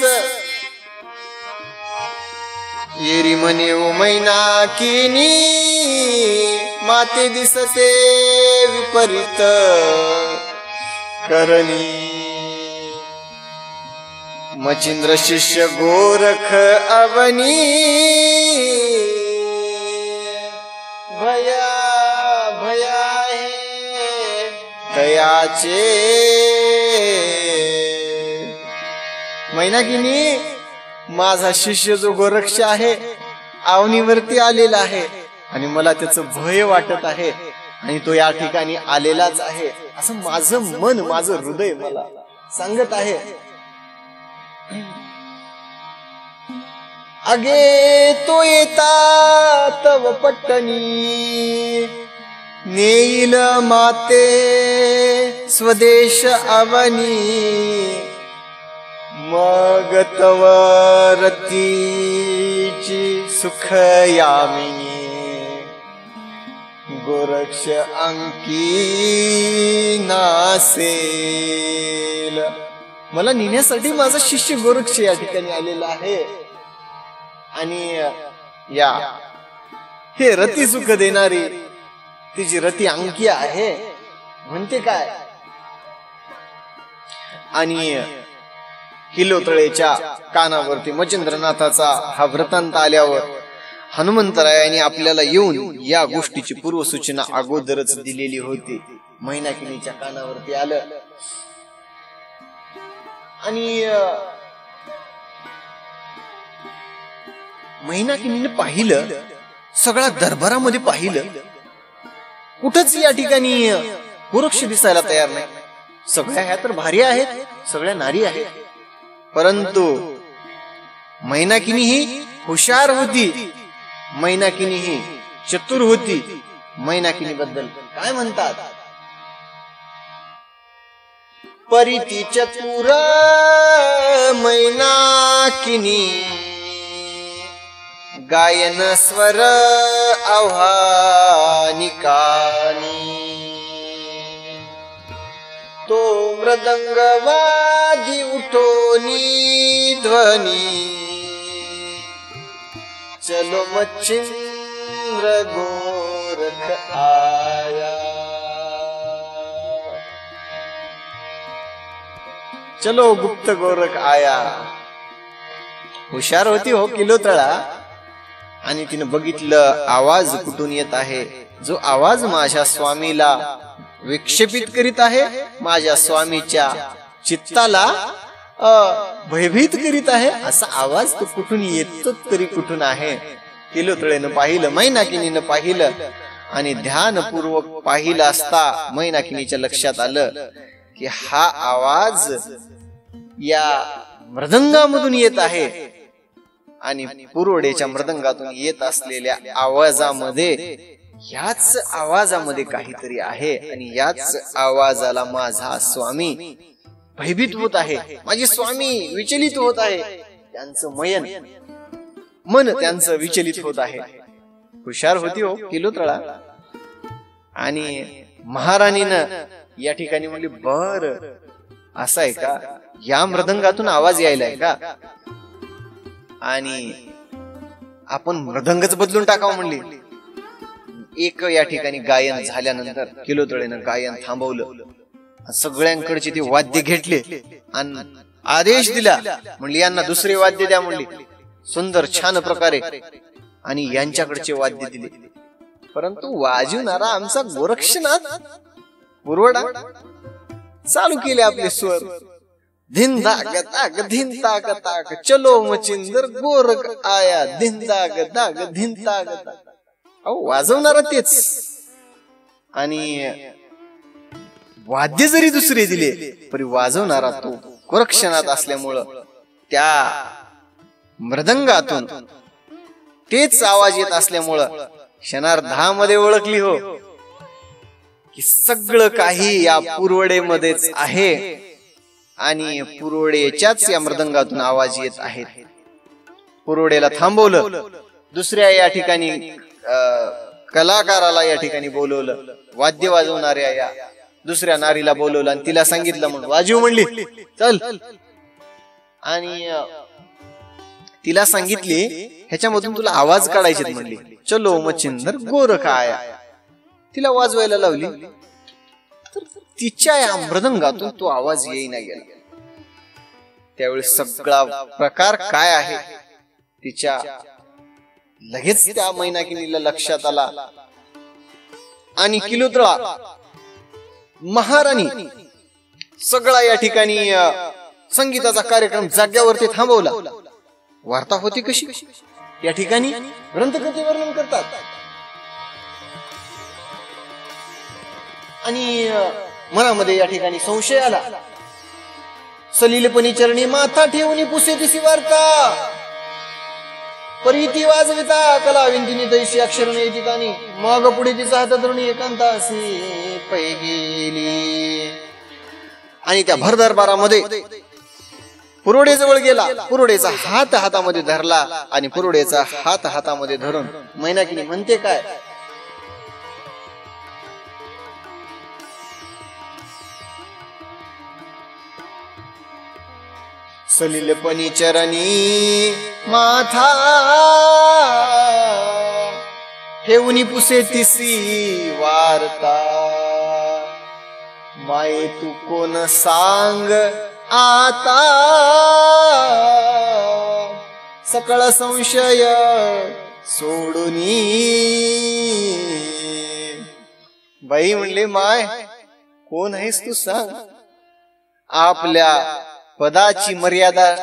येरी म्हणे ओ मैनाकिनी माते दिसते विपरीत करणी. मचिंद्र शिष्य गोरख अवनी भया भया हे दयाचे. मैनाकिनी माझा शिष्य जो गोरक्ष आहे अवनीवरती आलेला आहे आणि मला त्याचं भय वाटत आहे आणि तो या ठिकाणी आलेलाच आहे असं माझं मन माझं हृदय मला सांगत आहे. अगे तो येता तव पट्टणी नेईल माते स्वदेश अवनी. मग तव रतीची सुख यामिनी गोरक्ष अंकी नासेल. मला नेण्यासाठी माझा शिष्य गोरक्ष या ठिकाणी आलेला आहे आणि या हे रती सुख देणारी तिची रती अंकी आहे म्हणते काय. आणि किलोतळेच्या कानावरती मच्छिंद्रनाथाचा हा वृत्तांत आल्यावर हनुमंतरायाने आपल्याला येऊन या गोष्टीची पूर्वसूचना अगोदरच दिलेली होती. मैनाकिनीच्या कानावरती आलं आणि मैनाकिनीने पाहिलं, सगळ्या दरबारामध्ये पाहिलं, कुठंच या ठिकाणी गोरक्ष दिसायला तयार नाही. सगळ्या ह्या तर भारी आहेत, सगळ्या नारी आहेत, परंतु मैनाकिनी ही हुशार होती, मैनाकिनी ही चतुर होती. मैनाकिनी बद्दल काय म्हणतात, परिती चतुर मैनाकिनी गायन स्वर आव्हानिकानी. तो मृदंग वादी उठोनी ध्वनी चलो मच्छिंद्र गोरख आया. चलो गुप्त गोरख आया. हुशार होती हो किलोतळा आणि तिने बघितलं आवाज कुठून येत आहे, जो आवाज माझ्या स्वामीला विक्षेपित करीत आहे, माझ्या स्वामीच्या चित्ताला भयभीत करीत आहे, असा आवाज तो कुठून येतो तरी कुठून आहे. किलोतळेनं पाहिलं, मैनाकिनीनं पाहिलं आणि ध्यानपूर्वक पाहिलं असता मैनाकिनीच्या लक्षात आलं की हा आवाज या मृदंगामधून येत आहे आणि पुरोडेच्या मृदंगातून येत असलेल्या आवाजामध्ये, याच आवाजामध्ये काहीतरी आहे आणि याच आवाजाला माझा स्वामी भयभीत होत आहे, माझे स्वामी विचलित होत आहे, त्यांचं मन त्यांचं विचलित होत आहे. हुशार होती हो किलोतळा. आणि महाराणीनं या ठिकाणी म्हणली, बर असं आहे का, या मृदंगातून आवाज यायलाय का, आणि आपण मृदंगच बदलून टाकावं म्हणली. एक या ठिकाणी गायन झाल्यानंतर किलोतळेनं गायन थांबवलं, सगळ्यांकडचे ते वाद्य घेतले आणि आदेश दिला, म्हणली यांना दुसरे वाद्य द्या म्हणली, सुंदर छान प्रकारे, आणि यांच्याकडचे वाद्य दिले. परंतु वाजवणारा आमचा गोरक्षनाथ पुरवडा चालू केले आपले स्वर, धिन दाग दाग धिन ताग ताग चलो मच्छिंद्र गोरख आया, धिन दाग दाग धिन ताग ताग. अहो वाजवणारा तेच, आणि वाद्य जरी दुसरे दिले तरी वाजवणारा तो गोरक्षनाथ असल्यामुळं त्या मृदंगातून तेच आवाज येत असल्यामुळं क्षणार्धामध्ये ओळखली हो की सगळं काही या पुरवडेमध्येच आहे आणि पुरवडेच्याच या मृदंगातून आवाज येत आहेत. पुरवडेला थांबवलं, दुसऱ्या या ठिकाणी कलाकाराला या ठिकाणी बोलवलं, वाद्य वाजवणाऱ्या या दुसऱ्या नारीला बोलवलं आणि तिला सांगितलं म्हणून वाजव म्हणली, चल. आणि तिला सांगितले ह्याच्यामधून तुला आवाज काढायचे म्हणले. चलो मच्छिंद्र गोरखा आया. तिला वाजवायला लावली. तर तिच्या या मृदंगातून तो आवाज येईना गेला. त्यावेळी सगळा प्रकार काय आहे तिच्या लगेच त्या मैनाकिनीला लक्षात आला. आणि किलोत्रा महाराणी सगळा या ठिकाणी संगीताचा कार्यक्रम जाग्यावरती थांबवला. वार्ता होती कशी या ठिकाणी ग्रंथकर्ते वर्णन करतात. आणि मनामध्ये या ठिकाणी संशय आला. सलीलपणी चरणी माथा ठेवून पुसे तिसी वार्ता परीती वाजविता कला विंदिनी तैशी अक्षर नाही ठिकाणी. मग पुढे तिचा हात धरून एकांतासी पै गेली. आणि त्या भर दरबारामध्ये पुरोडे जवळ गेला. पुरोडेचा हात हातामध्ये धरला आणि पुरोडेचा हात हातामध्ये धरून मैनाकिनी म्हणते काय, सलीलपणी चरणी माथा ठेवून पुसे तिसी वार्ता. माये तू कोण सांग आता सकळ संशय सोडूनी. बाई म्हणले माय कोण आहेस तू सांग. आपल्या पदाची मर्यादा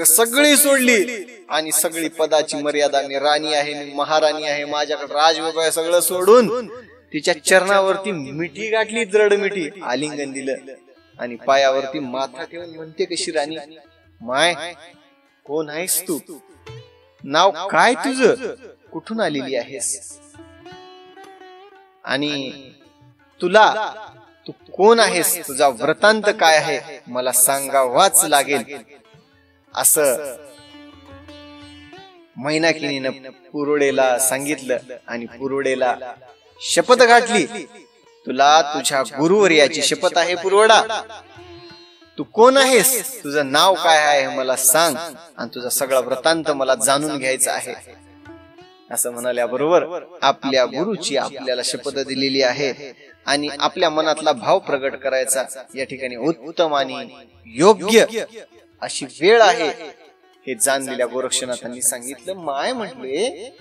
सगळी सोडली आणि सगळी पदाची मर्यादा, मी राणी आहे, मी महाराणी आहे, माझ्याकडे राजवैभव आहे, सगळं सोडून तिच्या चरणावरती मिठी गाठली, दृढ मिठी, आलिंगन दिलं आणि पायावरती माथा ठेवून म्हणते कशी राणी, माय कोण आहेस तू, नाव काय तुझं, कुठून आलेली आहेस आणि तुला तू कोण आहेस, तुझा वृत्तांत काय आहे मला सांगावाच लागेल. असं मैनाकिनीनं पुरोडेला सांगितलं आणि पुरोडेला शपथ घातली, तुला तुझ्या गुरुवर्याची शपथ आहे पुरोडा, तू कोण आहेस, तुझं नाव काय आहे मला सांग आणि तुझा सगळा वृत्तांत मला जाणून घ्यायचा आहे. असं म्हणाल्याबरोबर आपल्या गुरुची आपल्याला शपथ दिलेली आहे आणि आपल्या मनातला भाव प्रगट करायचा या ठिकाणी उत्तम आणि योग्य अशी वेळ आहे हे जाणलेल्या गोरक्षनाथांनी सांगितलं. माय म्हणले,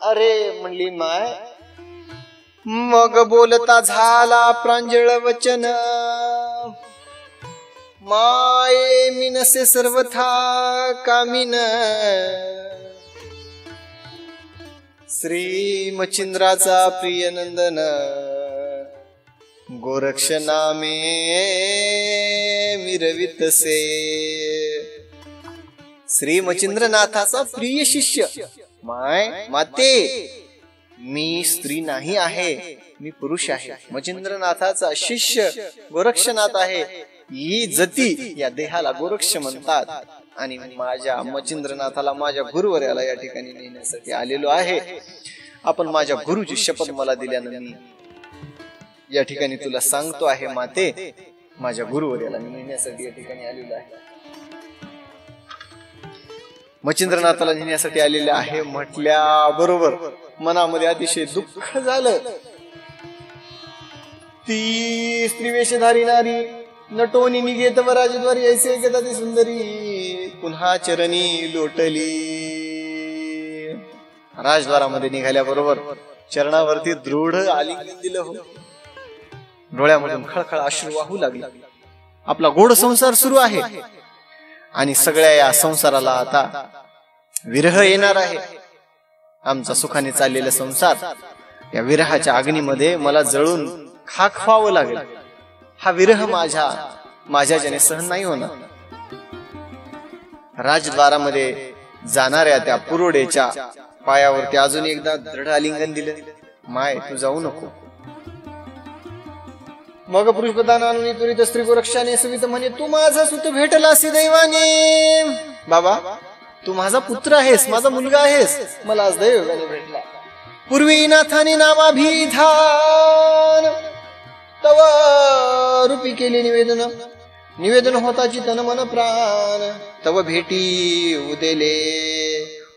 अरे म्हणली माय, मग बोलता झाला प्रांजळ वचन, माये मिनसे सर्वथा कामिन, श्री मच्छिंद्राचा प्रिय नंदन, गोरक्ष नामे मिरवितसे. श्री मच्छिंद्रनाथाचा प्रिय शिष्य, माय माते मी स्त्री नाही आहे, मी पुरुष आहे, मच्छिंद्रनाथाचा शिष्य गोरक्षनाथ आहे. ही जती या देहाला गोरक्ष म्हणतात आणि माझ्या मच्छिंद्रनाथाला माझ्या गुरुवर्याला या ठिकाणी नेण्यासाठी आलेलो आहे. आपण माझ्या गुरुची शपथ मला दिल्यानं मी या ठिकाणी तुला सांगतो आहे माते, माझ्या गुरुवर्याला नेण्यासाठी या ठिकाणी आलेलो आहे. मच्छिंद्रनाथाला नेण्यासाठी आलेले आहे म्हटल्या बरोबर मनामध्ये अतिशय दुःख झालं. ती स्त्रीवेशधारी नारी नटोनी निघेत व राजद्वारी ऐसे गेता ती सुंदरी, पुन्हा चरणी लोटली. राजद्वारामध्ये निघाल्याबरोबर चरणावरती दृढ आलिंगन दिलं हो. डोळ्यामधून खळखळ अश्रू वाहू लागले. आपला गोड संसार सुरू आहे आणि सगळ्या या संसाराला आता विरह येणार आहे. आमचा सुखाने चाललेला संसार या विरहाच्या अग्नीमध्ये मला जळून खाक व्हावं लागेल. हा विरह माझ्याने सहन नाही होणार. राजद्वारामध्ये जाणाऱ्या त्या पुरोडेच्या पायावरती अजून एकदा दृढ आलिंगन दिलं. माय तू जाऊ नको. मग पुरुषप्रधान आणून त्वरित स्त्री गोरक्षाने सवित म्हणे, तू माझा सुत भेटलासी दैवाने. बाबा तू माझा पुत्र आहेस, माझा मुलगा आहेस, मला आज दैवाने भेटला. पूर्वी नाथाने नामाभिधान तव रूपी केले निवेदन, निवेदन होताची तन मन प्राण तव भेटी उदेले.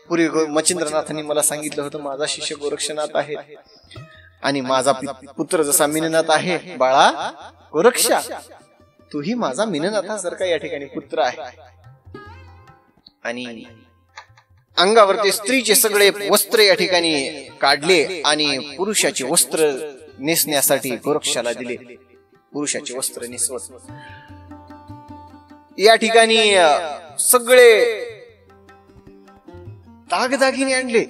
पूर्वी मच्छिंद्रनाथांनी मला सांगितलं होतं माझा शिष्य गोरक्षनाथ आहे आणि माझा पुत्र जसा मीननाथ आहे. बाळा गोरक्षा, तूही माझा मीननाथासारखा या ठिकाणी पुत्र आहे. आणि अंगावरती स्त्रीचे सगळे वस्त्र या ठिकाणी काढले आणि पुरुषाचे वस्त्र नेसण्यासाठी गोरक्षाला दिले. पुरुषाचे वस्त्र नेसवत या ठिकाणी सगळे दागदागिने आणले,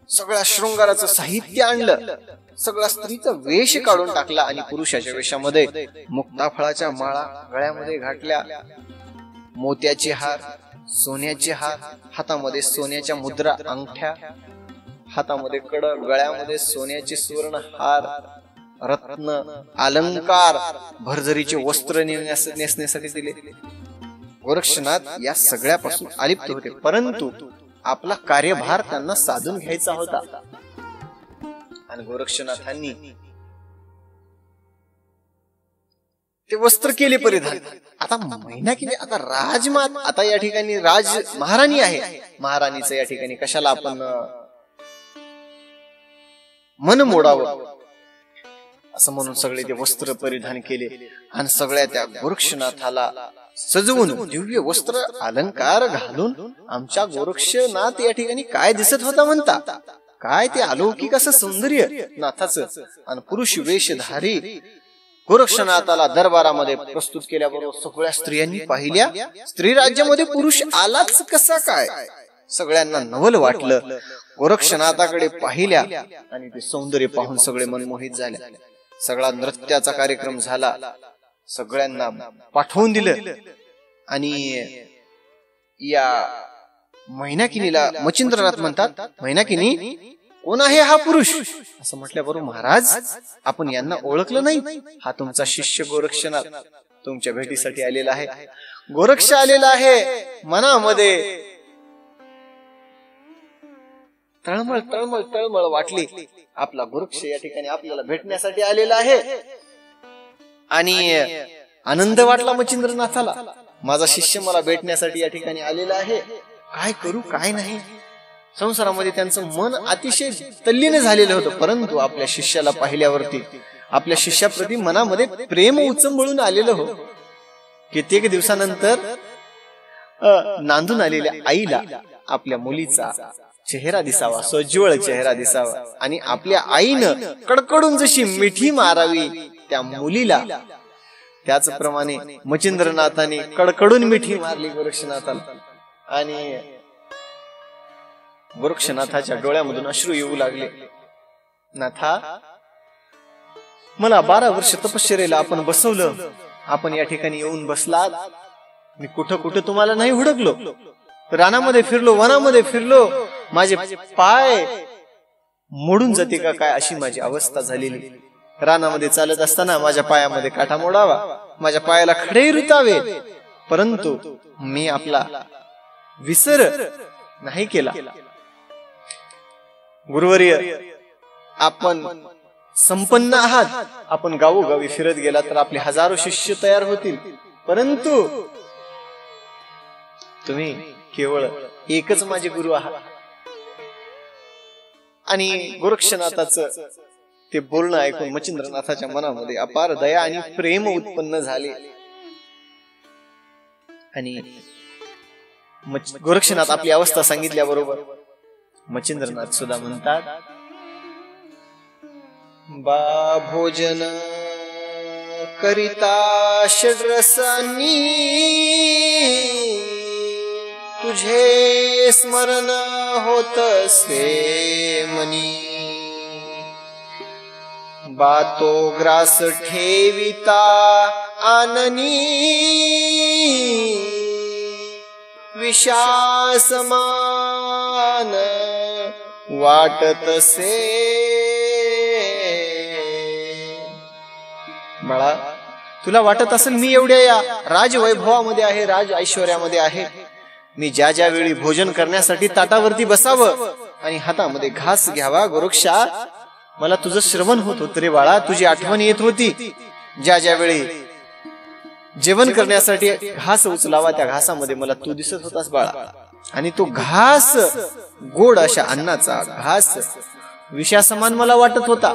सगळ्या शृंगाराचं साहित्य आणलं, सगळा स्त्रीचा वेश काढून टाकला आणि पुरुषाच्या वेशामध्ये मुक्ताफळाच्या माळा गळ्यामध्ये घातल्या, मोत्याचे हार, सोन्याचे हार, हातामध्ये सोन्याच्या मुद्रा, अंगठ्या, हातामध्ये कडक, गळ्यामध्ये सोन्याचे सुवर्ण हार, रत्न, अलंकार, भरजरीचे वस्त्र नेसण्यासाठी दिले. गोरक्षनाथ या सगळ्यापासून अलिप्त होते, परंतु आपला कार्यभार त्यांना साधून घ्यायचा होता. आणि गोरक्षनाथांनी ते वस्त्र केले परिधान. आता मैनाकीने आता राजमात, आता या ठिकाणी राज महाराणी आहे, महाराणीचं या ठिकाणी कशाला आपण मन मोडावं असं म्हणून सगळे ते वस्त्र परिधान केले आणि सगळ्या त्या गोरक्षनाथाला सजवून दिव्य वस्त्र अलंकार घालून आमच्या गोरक्षनाथ या ठिकाणी काय दिसत होता म्हणता. काय ते अलौकिक असं सौंदर्य नाथाचं. आणि पुरुष वेशधारी गोरक्षनाथाला दरबारामध्ये प्रस्तुत केल्याबरोबर सगळ्या स्त्रियांनी पाहिल्या. स्त्री राज्यामध्ये पुरुष आलाच कसा काय, सगळ्यांना नवल वाटलं. गोरक्षनाथाकडे पाहिल्या आणि ते सौंदर्य पाहून सगळे मनमोहित झाले. सगळा नृत्याचा कार्यक्रम झाला, सगळ्यांना पाठवून दिलं. आणि या मैनाकिनीला मच्छिंद्रनाथ म्हणतात, मैनाकिनी कोण आहे हा पुरुष? असं म्हटल्याबरोबर महाराज आपण यांना ओळखलं नाही, हा तुमचा शिष्य गोरक्षनाथ तुमच्या भेटीसाठी आलेला आहे. गोरक्ष आलेला आहे. मनामध्ये तळमळ तळमळ तळमळ वाटली. आपला गोरक्ष या ठिकाणी आपल्याला भेटण्यासाठी आलेला आहे. आणि आनंद वाटला मच्छिंद्रनाथाला, माझा शिष्य मला भेटण्यासाठी या ठिकाणी आलेला आहे. काय करू काय नाही, संसारामध्ये त्यांचं मन अतिशय तल्लीन झालेलं होतं. परंतु आपल्या शिष्याला पाहिल्यावरती आपल्या शिष्याप्रती मनामध्ये प्रेम उचंबळून आलेलं हो. कित्येक दिवसानंतर नांदून आलेल्या आईला आपल्या मुलीचा चेहरा दिसावा, सोज्वळ चेहरा दिसावा आणि आपल्या आईनं कडकडून जशी मिठी मारावी त्या मुलीला, त्याचप्रमाणे मच्छिंद्रनाथाने कडकडून मिठी मारली गोरक्षनाथाला. आणि गोरक्षनाथाच्या डोळ्यामधून अश्रू येऊ लागले. नाथा, मला 12 वर्ष तपश्चर्येला आपण बसवलं, आपण या ठिकाणी येऊन बसलात. मी कुठं कुठं तुम्हाला नाही हुडकलो, रानामध्ये फिरलो, वनामध्ये फिरलो, माझे पाय मोडून जाते का काय अशी माझी अवस्था झालेली. रानामध्ये चालत असताना माझ्या पायामध्ये काटा मोडावा, माझ्या पायाला खडे रुतावे, परंतु मी आपला विसर नाही केला. गुरुवर्य, आपण संपन्न आहात, आपण गावोगावी फिरत गेला तर आपले हजारो शिष्य तयार होतील, परंतु तुम्ही केवळ एकच माझे गुरु आहात. आणि गोरक्षनाथाचं ते बोलणं ऐकून मच्छिंद्रनाथाच्या मनामध्ये अपार दया आणि प्रेम उत्पन्न झाले. आणि गोरक्षनाथ आपली अवस्था सांगितल्याबरोबर मच्छिंद्रनाथ सुद्धा म्हणतात, बा भोजन करिता षड्रसांनी तुझे स्मरण होत से मनी. बातो ग्रास ठेविता आननी विषासमान वाटत से. बाळा, तुला वाटत असेल मी एवढ्या या राजवैभवामध्ये आहे, राज ऐश्वर्यामध्ये आहे, मी ज्या ज्या वेळी भोजन करण्यासाठी ताटावरती बसावं आणि हातामध्ये घास घ्यावा, गोरक्षा मला तुझं श्रवण होत होत रे बाळा, तुझी आठवण येत होती. ज्या ज्या वेळी जेवण करण्यासाठी घास उचलावा, त्या घासामध्ये मला तू दिसत होतास बाळा. आणि तो घास गोड अशा अन्नाचा घास विषयासमान मला वाटत होता.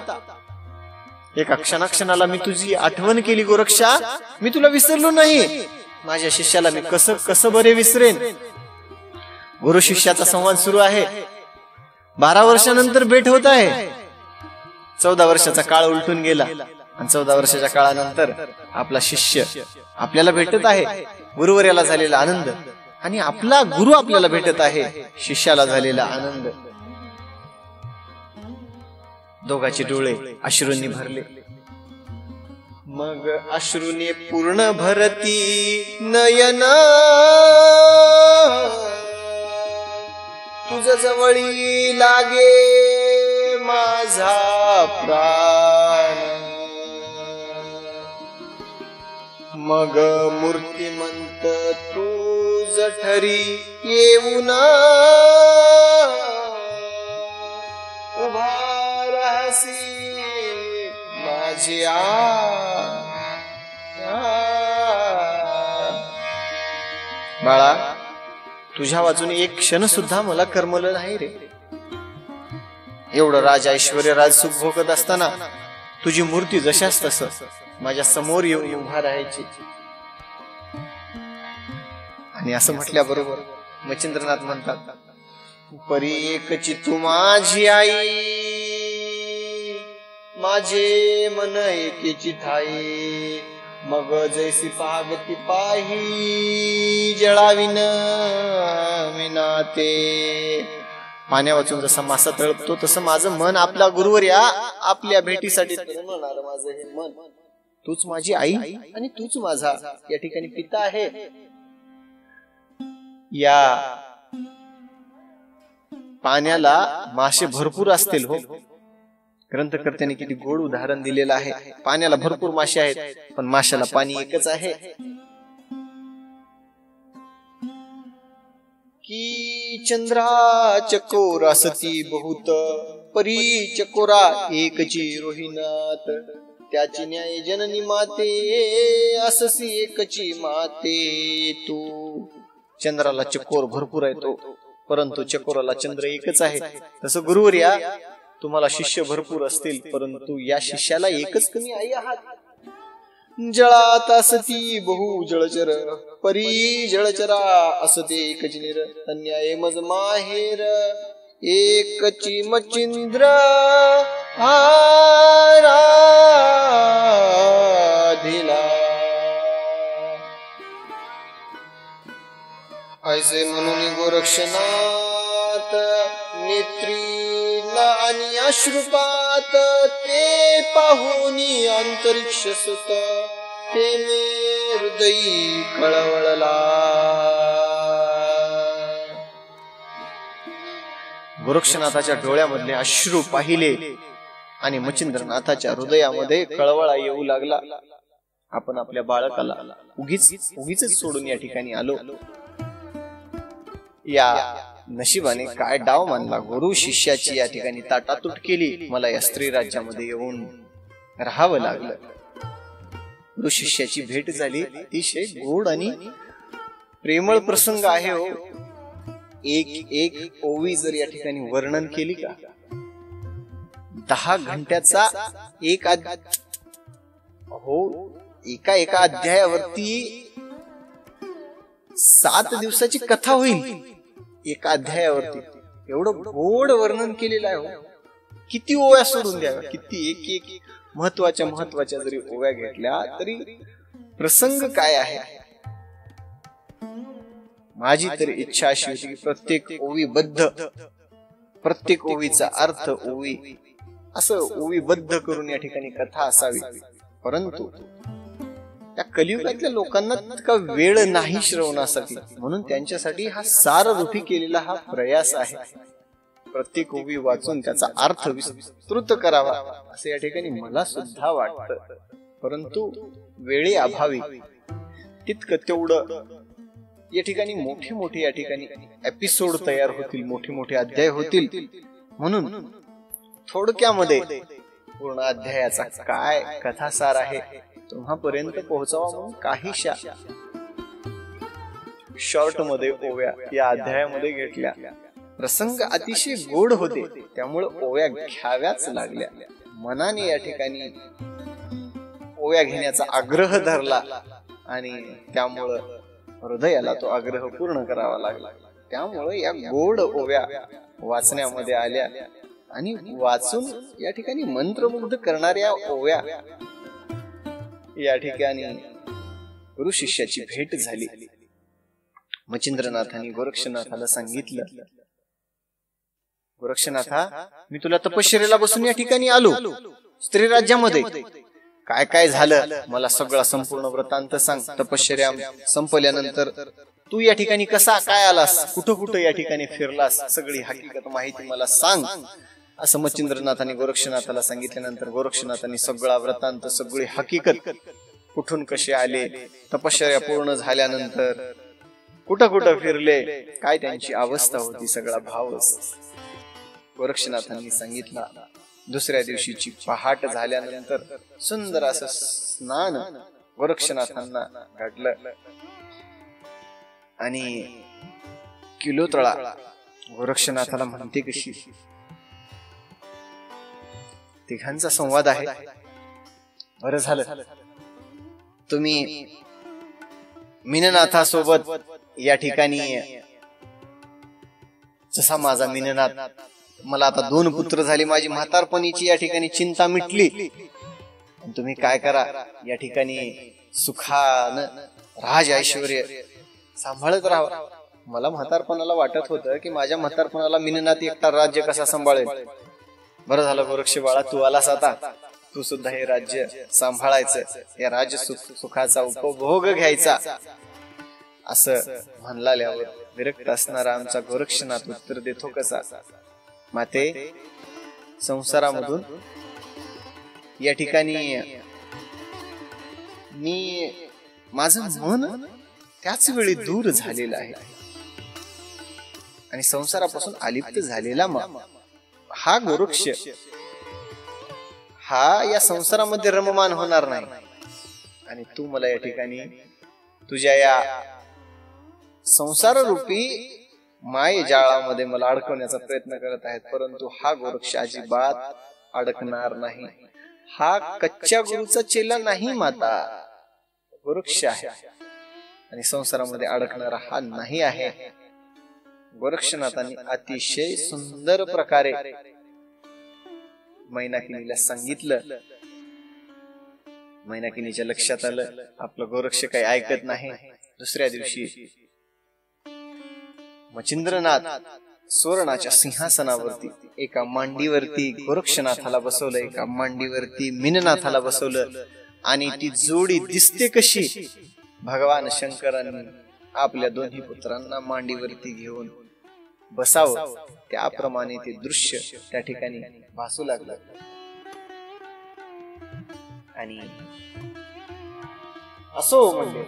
एका क्षणाक्षणाला मी तुझी आठवण केली गोरक्षा, मी तुला विसरलो नाही. माझ्या शिष्याला मी कसं बरे विसरेन. गुरु शिष्याचा संवाद सुरू आहे. 12 वर्षानंतर भेट होत आहे. 14 वर्षाचा काळ उलटून गेला आणि 14 वर्षाच्या काळानंतर आपला शिष्य आपल्याला भेटत आहे. गुरुवर्याला झालेला आनंद आणि आपला गुरु आपल्याला भेटत आहे, शिष्याला झालेला आनंद. दोघांचे डोळे अश्रूंनी भरले. मग अश्रूने पूर्ण भरती नयन, तुझ जवळी लागे माझा प्राण. मग मूर्तिमंत तू जठरी येऊन उभा राहसी माझी बाळा. तुझ्या वाचून एक क्षण सुद्धा मला करमलं नाही रे. एवढं राज ऐश्वर्य राज सुख भोगत असताना तुझी मूर्ती जशाच तसं माझ्या समोर येऊन उभा राहायची. आणि असं म्हटल्याबरोबर मच्छिंद्रनाथ म्हणतात, परी एकची तू माझी आई, माझे मन एकेची ठाई. मग जैसी पागती पाही जळाविन विनाते. पाण्या वाचून जसा मासा तळपतो तसं माझं मन आपला गुरुवर्या आपल्या भेटीसाठी तळमळणार. माझं हे मन, तूच माझी आई आणि तूच माझा या ठिकाणी पिता आहे. या पाण्याला मासे भरपूर असतील हो. ग्रंथकर्त्यांनी किती गोड उदाहरण दिलेलं आहे. पाण्याला भरपूर मासे आहेत, पण माशाला पाणी एकच आहे. की चंद्रा चकोर असती बहुत, परी चकोरा एकची रोहिणात. त्याची न्याय जननी माते, अससी एकची माते तू. चंद्राला चकोर भरपूर आहे तो, परंतु चकोराला चंद्र एकच आहे. तसं गुरुवर्या तुम्हाला शिष्य भरपूर असतील, परंतु या शिष्याला एकच कमी आई आहात. जळात असती बहु जळचर, परी जळचरा असते एकच निर. अन्याय मज माहेर एकची मचिंद्र आराधिला. ऐसे म्हणून गोरक्षनाथ नेत्री आणि अश्रुपात, ते पाहुनी अंतरिक्ष सुत, ते मे हृदयी कळवळला. गोरक्षनाथाच्या डोळ्यामधले अश्रू पाहिले आणि मच्छिंद्रनाथाच्या हृदयामध्ये कळवळा येऊ लागला. आपण आपल्या बाळकाला उगीच सोडून या ठिकाणी आलो. या नशिबाने काय डाव मानला. गुरु शिष्याची या ठिकाणी ताटातूट केली. मला या स्त्री राज्यामध्ये येऊन राहावं लागलं. गुरु शिष्याची भेट झाली. अतिशय गोड आणि प्रेमळ प्रसंग आहे हो. एक ओवी जर या ठिकाणी वर्णन केली का, 10 घंट्याचा एक हो, एका अध्यायावरती 7 दिवसाची कथा होईल. एका अध्यायावरती एवढं गोड वर्णन केलेलं आहे हो. किती ओव्या सोडून द्याव्या, किती एक महत्वाच्या जरी ओव्या घेतल्या तरी प्रसंग काय आहे. माझी तरी इच्छा अशी होती की प्रत्येक ओवीबद्ध, प्रत्येक ओवीचा अर्थ ओवी असं ओवीबद्ध करून या ठिकाणी कथा असावी. परंतु या कलियुगातल्या लोकांना इतका वेळ नाही श्रवणासाठी, म्हणून त्यांच्यासाठी हा साररूपी केलेला हा प्रयास आहे. प्रत्येक ओवी वाचून त्याचा अर्थ विस्तृत करावा असे या ठिकाणी मला सुद्धा वाटतं. परंतु वेळे अभावी तितकं तेवढं या ठिकाणी मोठे या ठिकाणी एपिसोड तयार होतील, मोठे अध्याय होतील. म्हणून थोडक्यामध्ये पूर्ण अध्यायाचा काय कथासार आहे तुम्हापर्यंत पोहोचावा म्हणून काहीशा शॉर्ट मध्ये ओव्या या अध्यायामध्ये घेतल्या. प्रसंग अतिशय गोड होते त्यामुळे ओव्या घ्याव्याच लागल्या. मनाने या ठिकाणी ओव्या घेण्याचा आग्रह धरला आणि त्यामुळं हृदयाला तो आग्रह पूर्ण करावा लागला. त्यामुळे या गोड ओव्या वाचण्यामध्ये आल्या आणि वाचून या ठिकाणी मंत्रमुग्ध करणाऱ्या ओव्या या ठिकाणी गुरु शिष्याची भेट झाली. मच्छिंद्रनाथांनी गोरक्षनाथाला सांगितलं, गोरक्षनाथा, मी तुला तपश्चर्येला बसून या ठिकाणी आलो. स्त्री राज्यामध्ये काय काय झालं मला सगळा संपूर्ण वृत्तांत सांग. तपश्चर्या संपल्यानंतर तू या ठिकाणी कसा काय आलास, कुठं कुठं या ठिकाणी फिरलास, सगळी हकीकत माहिती मला सांग असं मच्छिंद्रनाथांनी गोरक्षनाथाला सांगितल्यानंतर गोरक्षनाथांनी सगळा वृत्तांत, सगळी हकीकत, कुठून कसे आले, तपश्चर्या पूर्ण झाल्यानंतर कुठं कुठं फिरले, काय त्यांची अवस्था होती, सगळा भाव गोरक्षनाथांनी सांगितला. दुसऱ्या दिवशीची पहाट झाल्यानंतर सुंदर असं स्नान गोरक्षनाथांना घडलं आणि किलोतळा गोरक्षनाथाला म्हणते कशी. तिघांचा संवाद आहे. बरं झालं तुम्ही मीननाथासोबत या ठिकाणी, जसा माझा मीननाथ, मला आता 2 पुत्र झाली, माझी म्हातारपणीची या ठिकाणी चिंता मिटली. तुम्ही काय करा, या ठिकाणी सुखानं राज ऐश्वर्य सांभाळत राहा. मला म्हातारपणाला वाटत होतं की माझ्या म्हातारपणाला मीननाथ एकटा राज्य कसा सांभाळेल. बरं झालं गोरक्ष बाळा, तू आलास, आता तू सुद्धा हे राज्य सांभाळायचं, या राज्य सुखाचा उपभोग घ्यायचा असं म्हणल्यावर विरक्त असणारा आमचा गोरक्षनाथ उत्तर देतो कसा. माते, संसारामधून या ठिकाणी मी माझं मन त्याच वेळी दूर झालेलं आहे आणि संसारापासून अलिप्त झालेला हा गोरक्ष हा या संसारामध्ये रममान होणार नाही. आणि तू मला या ठिकाणी तुझ्या या संसार रूपी माये जाळामध्ये मला अडकवण्याचा प्रयत्न करत आहेत, परंतु हा गोरक्ष अजिबात अडकणार नाही. हा कच्च्या गुरुचा चेला नाही माता, गोरक्ष आहे आणि संसारामध्ये अडकणारा हा नाही आहे. गोरक्षनाथांनी अतिशय सुंदर प्रकारे मैनाकिनीला सांगितलं. मैनाकिनीच्या लक्षात आलं आपलं गोरक्ष काही ऐकत नाही. दुसऱ्या दिवशी मच्छिंद्रनाथ सुवर्णाच्या सिंहासनावरती एका मांडीवरती गोरक्षनाथाला बसवलं, एका मांडीवरती मीननाथाला बसवलं आणि ती जोडी दिसते कशी. भगवान शंकरांनी आपल्या दोन्ही पुत्रांना मांडीवरती घेऊन बसावं, त्याप्रमाणे ते दृश्य त्या ठिकाणी भासू लागलं. आणि असो म्हणजे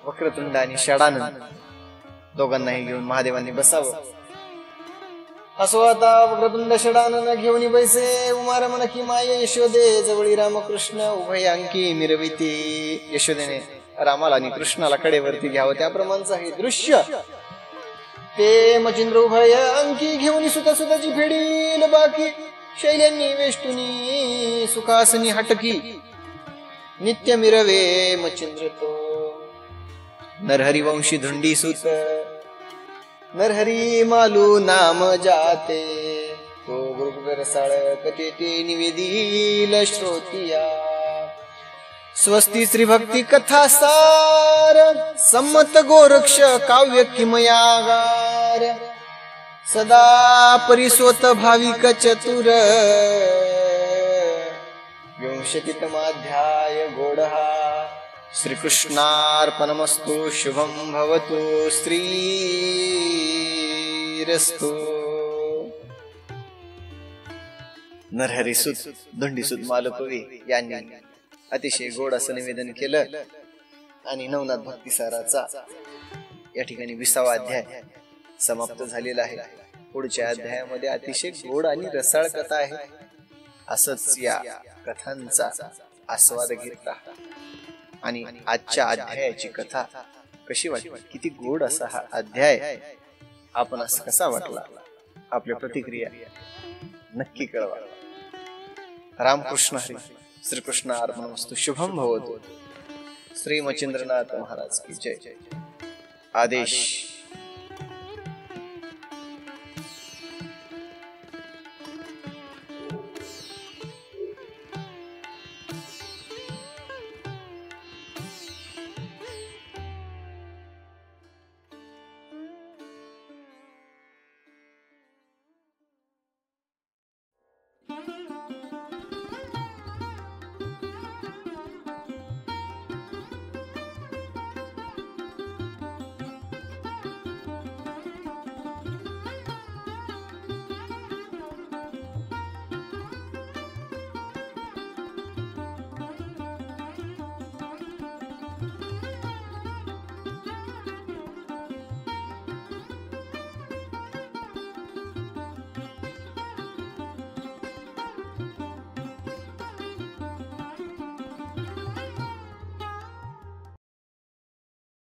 वक्रतुंड आणि षडानंद दोघांनाही घेऊन महादेवांनी बसावं. असो आता वक्रतुंड षडानंद घेऊन बैसे. उमार मन की माये यशोदे जवळी रामकृष्ण उभयांकी मिरविती. यशोदेने रामाला आणि कृष्णाला कडेवरती घ्यावं, त्याप्रमाणचं हे दृश्य. ते मचिंद्र उभय अंकी घेऊन सुता सुताची फेडील बाकी. शैल्यांनी वेष्टुनी सुखासनी हटकी. नित्य मिरवे मचिंद्र तो नरहरी वंशी धुंडी सुत. नरहरी मालू नाम जाते तो गुरुकुल रसाळ कथे निवेदील श्रोतिया. स्वस्ती श्री भक्ती कथा सार सम्मत गोरक्ष काव्य किमयागार. सदा परिसोत भाविक चतुर. विंशतितमाध्याय गोडहा. श्रीकृष्णार्पणमस्तु. शुभं भवतु. श्रीरस्तु. नरहरीसुत धुंडीसुत मालपवी यांनी अतिशय गोड असं निवेदन केलं आणि नवनाथ भक्तिसाराचा या ठिकाणी 20वा अध्याय समाप्त झालेला आहे. पुढच्या अध्यायामध्ये अतिशय गोड आणि रसाळ कथा आहे. असंच या कथांचा आस्वाद घेतला आणि आजच्या अध्यायाची कथा कशी वाटली, किती गोड असा हा अध्याय आपणास कसा वाटला, आपल्या प्रतिक्रिया नक्की कळवा. रामकृष्ण हरी. श्रीकृष्ण अर्पणमस्तु. शुभम भवतु. श्री मच्छिंद्रनाथ महाराज की जय. आदेश.